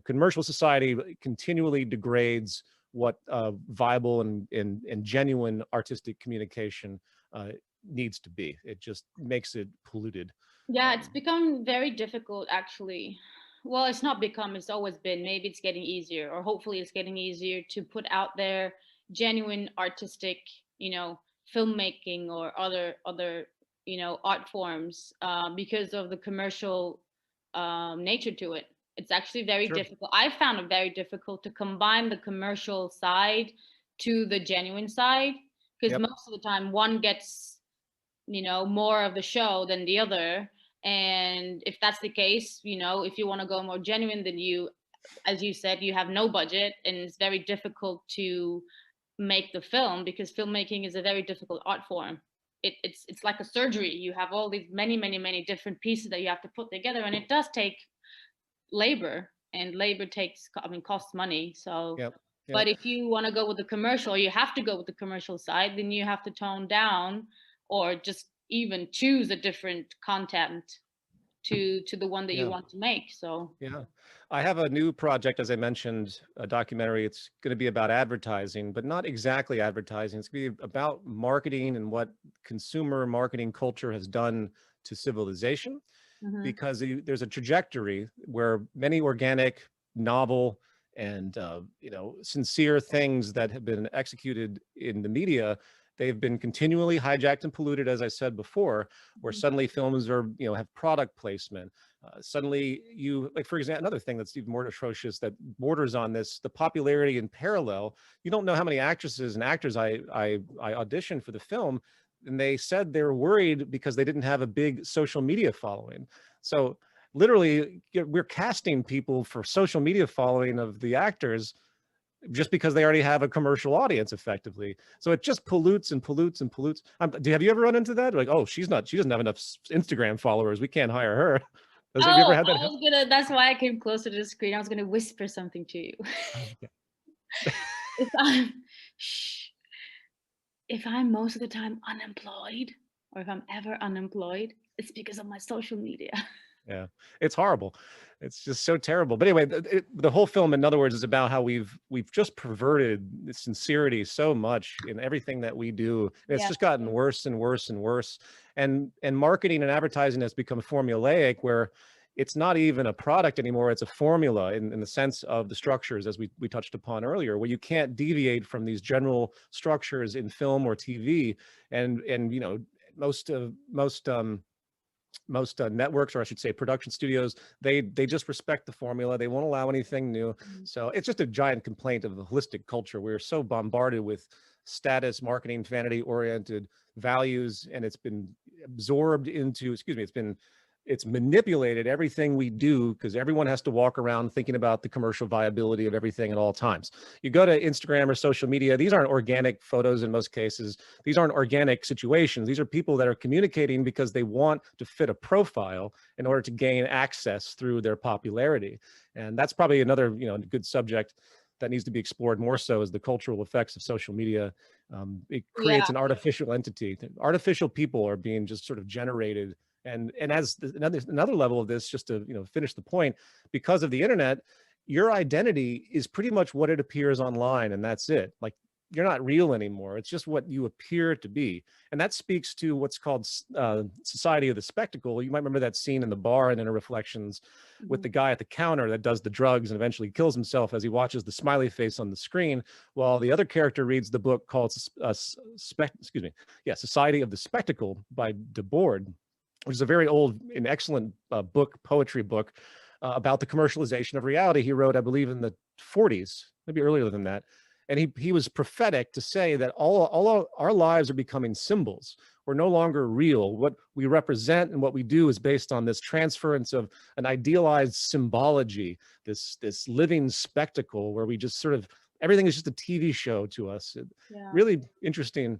Commercial society continually degrades what viable and genuine artistic communication needs to be. It just makes it polluted. Yeah, it's Um, become very difficult, actually. Well, it's not become, it's always been. Maybe it's getting easier, or hopefully it's getting easier to put out there genuine artistic, filmmaking or other, art forms, because of the commercial nature to it. It's actually very sure. difficult. I found it very difficult to combine the commercial side to the genuine side, because Yep. most of the time one gets more of the show than the other. And if that's the case, if you want to go more genuine, then as you said, you have no budget, and it's very difficult to make the film, because filmmaking is a very difficult art form. It's like a surgery. You have all these many different pieces that you have to put together, and it does take labor, and labor costs money. So, Yep. but Yep. if you want to go with the commercial, you have to go with the commercial side. Then you have to tone down, or just even choose a different content to the one that you Yeah. want to make. So Yeah. I have a new project, as I mentioned, a documentary. It's going to be about advertising, but not exactly advertising. It's going to be about marketing and what consumer marketing culture has done to civilization, mhm. because there's a trajectory where many organic, novel, and sincere things that have been executed in the media, they've been continually hijacked and polluted, as I said before, where Mhm. suddenly films are have product placement. Suddenly like, for example, another thing that's even more atrocious that borders on this, the popularity in parallel. You don't know how many actresses and actors I auditioned for the film, and they said they were worried because they didn't have a big social media following. So literally, we're casting people for social media following of the actors just because they already have a commercial audience effectively. So it just pollutes and pollutes and pollutes. Have you ever run into that? Like, oh, she doesn't have enough Instagram followers, we can't hire her. Have you ever Oh, had that I happen? was gonna. That's why I came closer to the screen. I was gonna whisper something to you. Oh, okay. if I'm, shh, if I'm most of the time unemployed, or if I'm ever unemployed, it's because of my social media. Yeah, it's horrible. It's just so terrible. But anyway, the whole film, in other words, is about how we've just perverted the sincerity so much in everything that we do. And it's Yeah. just gotten worse and worse and worse. And marketing and advertising has become formulaic, where it's not even a product anymore. It's a formula in the sense of the structures, as we touched upon earlier, where you can't deviate from these general structures in film or TV. And most networks, or I should say production studios, they just respect the formula. They won't allow anything new. Mhm. So it's just a giant complaint of the holistic culture. We're so bombarded with status marketing, vanity oriented values, and it's been absorbed into, excuse me, it's manipulated everything we do, because everyone has to walk around thinking about the commercial viability of everything at all times. You go to Instagram or social media, these aren't organic photos in most cases. These aren't organic situations. These are people that are communicating because they want to fit a profile in order to gain access through their popularity. And that's probably another, good subject that needs to be explored more so, is the cultural effects of social media. It Yeah. creates an artificial entity. Artificial people are being just sort of generated. And as another level of this, just to finish the point, because of the internet, your identity is pretty much what it appears online, and that's it. Like, you're not real anymore. It's just what you appear to be. And that speaks to what's called society of the spectacle. You might remember that scene in the bar in Interreflections with Mhm. the guy at the counter that does the drugs and eventually kills himself as he watches the smiley face on the screen, while the other character reads the book called Society of the Spectacle by Debord, which is a very old and excellent poetry book about the commercialization of reality. He wrote, I believe, in the 40s, maybe earlier than that. And he was prophetic to say that all our lives are becoming symbols. We're no longer real. What we represent and what we do is based on this transference of an idealized symbology, this living spectacle where we just sort of, everything is just a TV show to us. Yeah. Really interesting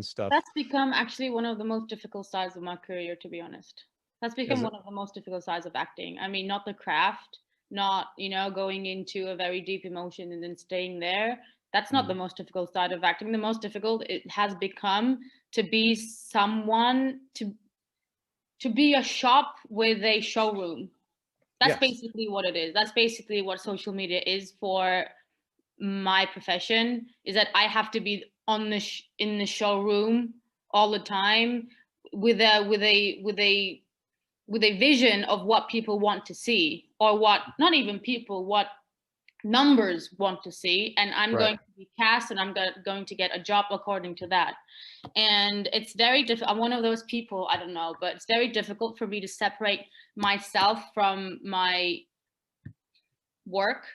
stuff. That's become actually one of the most difficult sides of my career, to be honest. That's become Is it? one of the most difficult sides of acting. I mean, not the craft, not, going into a very deep emotion and then staying there. That's not the Mm. most difficult side of acting. The most difficult, it has become to be someone, to be a shop with a showroom. That's Yes. basically what it is. That's basically what social media is for my profession, is that I have to be on in the showroom all the time with a vision of what people want to see, or what, not even people, what numbers want to see, and I'm Right. going to be cast, and I'm going to get a job according to that. And it's very difficult. I'm one of those people, I don't know, but it's very difficult for me to separate myself from my work.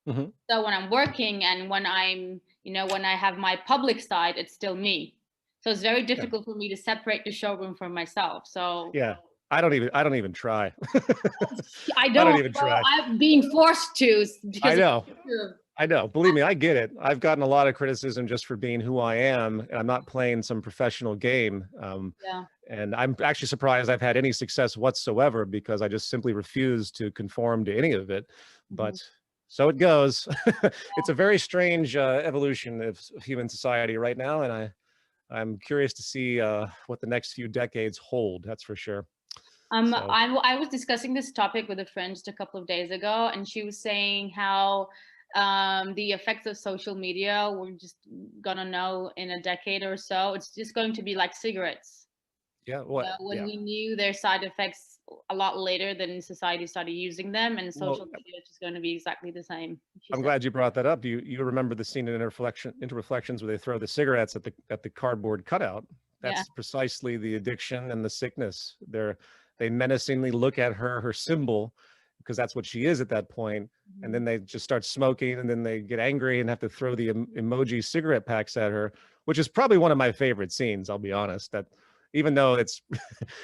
Hmm. So when I'm working, and when I'm, when I have my public side, it's still me. So it's very Yeah. difficult for me to separate the showroom from myself. So Yeah. I don't even try. I I don't don't, even well, try. I'm being forced to I because of know. the I know. Believe me, I get it. I've gotten a lot of criticism just for being who I am, and I'm not playing some professional game. yeah. And I'm actually surprised I've had any success whatsoever because I just simply refuse to conform to any of it. Mhm. But so it goes. It's a very strange evolution of human society right now, and I'm curious to see what the next few decades hold. That's for sure. So I was discussing this topic with a friend just a couple of days ago, and she was saying how the effects of social media we're just gonna know in a decade or so. It's just going to be like cigarettes. yeah, what? When Yeah. we knew their side effects a lot later than society started using them, and Well, social media is just going to be exactly the same. She I'm said, glad you brought that up. You remember the scene in Interreflections where they throw the cigarettes at the cardboard cutout. yeah. That's precisely the addiction and the sickness. They menacingly look at her symbol, because that's what she is at that point, and then Mhm. they just start smoking, and then they get angry and have to throw the emoji cigarette packs at her, which is probably one of my favorite scenes, I'll be honest. That even though it's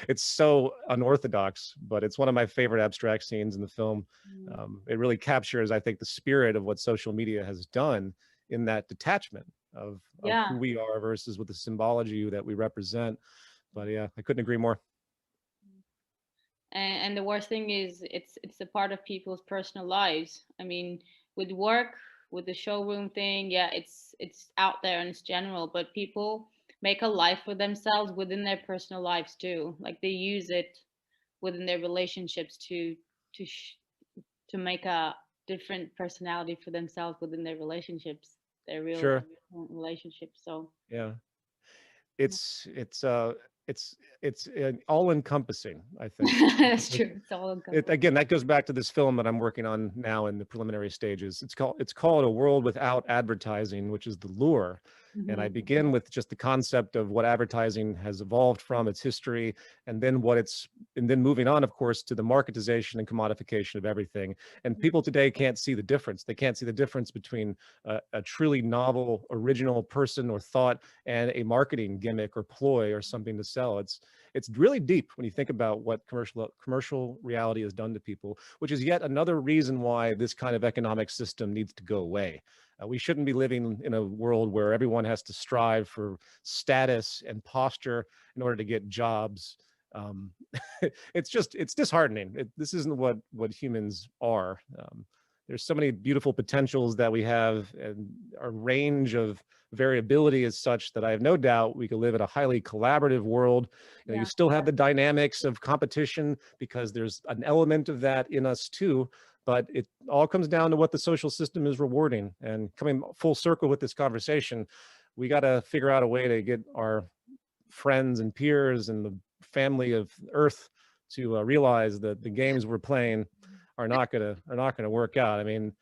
it's so unorthodox, but it's one of my favorite abstract scenes in the film. Mhm. It really captures, I think, the spirit of what social media has done in that detachment of Yeah. who we are versus with the symbology that we represent. But yeah, I couldn't agree more. And the worst thing is it's a part of people's personal lives. I mean, with work, with the showroom thing, yeah, it's out there and it's general, but people make a life for themselves within their personal lives too. Like they use it within their relationships to sh- to make a different personality for themselves within their relationships, their real Sure. relationships. So Yeah. yeah. It's it's uh it's all encompassing, I think. That's true. It's all encompassing. Again, that goes back to this film that I'm working on now in the preliminary stages. It's called A World Without Advertising, which is the lure. And I Hmm. begin with just the concept of what advertising has evolved from, its history, and then and then moving on, of course, to the marketization and commodification of everything. And people today can't see the difference. They can't see the difference between a truly novel, original person or thought and a marketing gimmick or ploy or something to sell. It's really deep when you think about what commercial reality has done to people, which is yet another reason why this kind of economic system needs to go away. We shouldn't be living in a world where everyone has to strive for status and posture in order to get jobs. Um, it's disheartening. This isn't what humans are. There's so many beautiful potentials that we have, and our range of variability is such that I have no doubt we could live in a highly collaborative world. You Yeah. still have the dynamics of competition because there's an element of that in us too, but it all comes down to what the social system is rewarding. And coming full circle with this conversation, we got to figure out a way to get our friends and peers and the family of Earth to realize that the games we're playing are not gonna work out. I mean,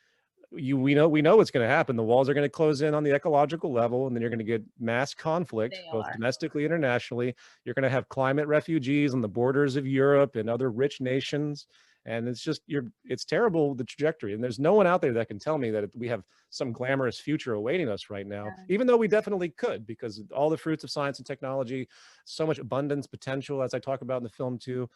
we know what's going to happen. The walls are going to close in on the ecological level, and then you're going to get mass conflict, They both are. domestically, internationally. You're going to have climate refugees on the borders of Europe and other rich nations, and it's terrible, the trajectory. And there's no one out there that can tell me that we have some glamorous future awaiting us right now, Yeah. even though we definitely could, because all the fruits of science and technology, so much abundance, potential, as I talk about in the film too.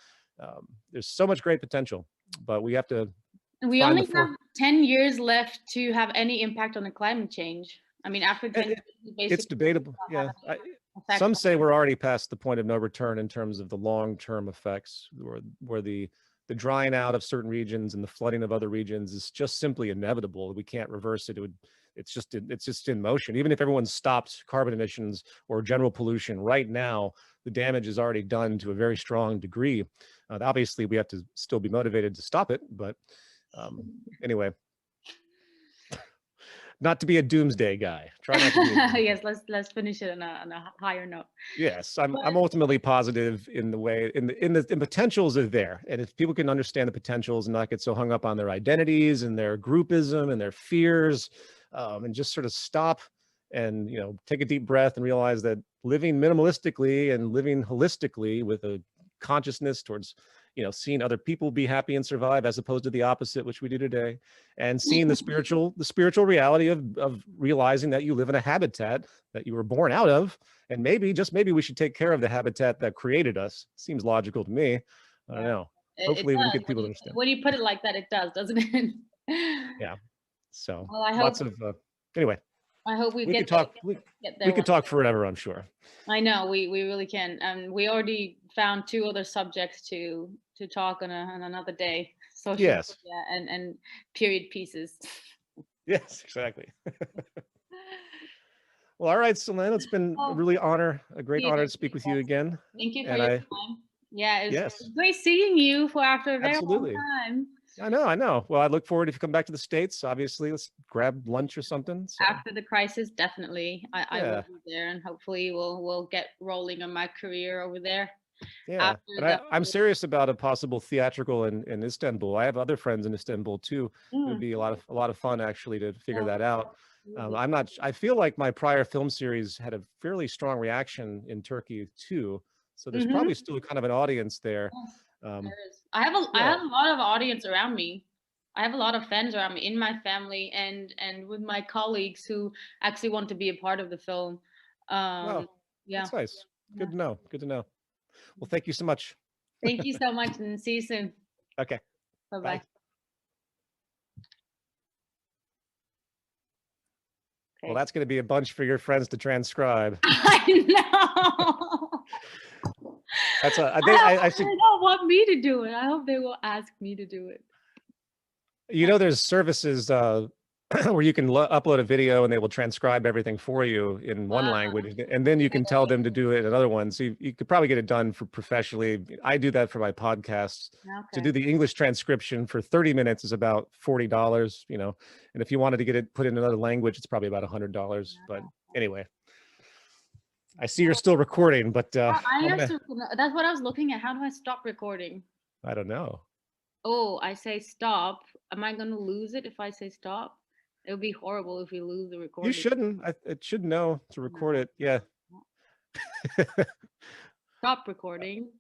There's so much great potential, but we have to And we find only the have 10 years left to have any impact on the climate change. I mean, after 10 years, we It's basically debatable. don't have Yeah. any effect. Some say we're already past the point of no return in terms of the long-term effects, where the drying out of certain regions and the flooding of other regions is just simply inevitable. We can't reverse it. It's just in motion. Even if everyone stopped carbon emissions or general pollution right now, the damage is already done to a very strong degree. Obviously, we have to still be motivated to stop it. But anyway, not to be a doomsday guy. Try not to be a doomsday. Yes, let's finish it on a higher note. Yes, I'm But ultimately positive in the way in the potentials are there, and if people can understand the potentials and not get so hung up on their identities and their groupism and their fears, and just sort of stop and take a deep breath and realize that living minimalistically and living holistically with a consciousness towards you know, seeing other people be happy and survive as opposed to the opposite, which we do today, and seeing the spiritual reality of realizing that you live in a habitat that you were born out of, and maybe, just maybe, we should take care of the habitat that created us. Seems logical to me. I don't know. It Hopefully we can does. get people to understand. When you put it like that, it does, doesn't it? Yeah. So Well, I lots hope of anyway, we we get could talk. get We there could one talk day. forever, I'm sure. I know we really can, and we already found 2 other subjects to talk on another day. Social Yes. media and period pieces. Yes, exactly. Well, all right, Selin, it's been a Oh, really a great honor Peter, to speak with you again. thank you for And your I, time. Yeah, it's yes, great seeing you for after a very long absolutely. time. I know. Well, I look forward if you come back to the States, obviously, let's grab lunch or something. So After the crisis, definitely, I will yeah, be there, and hopefully we'll get rolling on my career over there yeah. after And the. I'm serious about a possible theatrical in Istanbul. I have other friends in Istanbul too. It would Mm, be a lot of fun actually to figure yeah, that out. absolutely. I'm not, I feel like my prior film series had a fairly strong reaction in Turkey too. So there's Mm-hmm. probably still kind of an audience there. Yes, Um, there is. I yeah. have a lot of audience around me. I have a lot of fans around me in my family and with my colleagues who actually want to be a part of the film. Well, Yeah, that's nice. yeah. Good to know. Good to know. Well, thank you so much. Thank you so much, and see you soon. Okay. Bye Bye. bye. Well, Okay. that's going to be a bunch for your friends to transcribe. I know. That's a, I I hope should, they don't want me to do it. I hope they will ask me to do it. you know, there's services where you can upload a video and they will transcribe everything for you in one language, and then you can tell them to do it in another one. So you could probably get it done for professionally. I do that for my podcasts. To Okay. do the English transcription for 30 minutes is about $40, you know, and if you wanted to get it put in another language, it's probably about $100. But anyway, I see you're still recording, but I I'm have gonna, to. That's what I was looking at. How do I stop recording? I don't know. Oh, I say stop. Am I gonna lose it if I say stop? It would be horrible if we lose the You recording. shouldn't. It should know to record No. it. Yeah. Stop recording.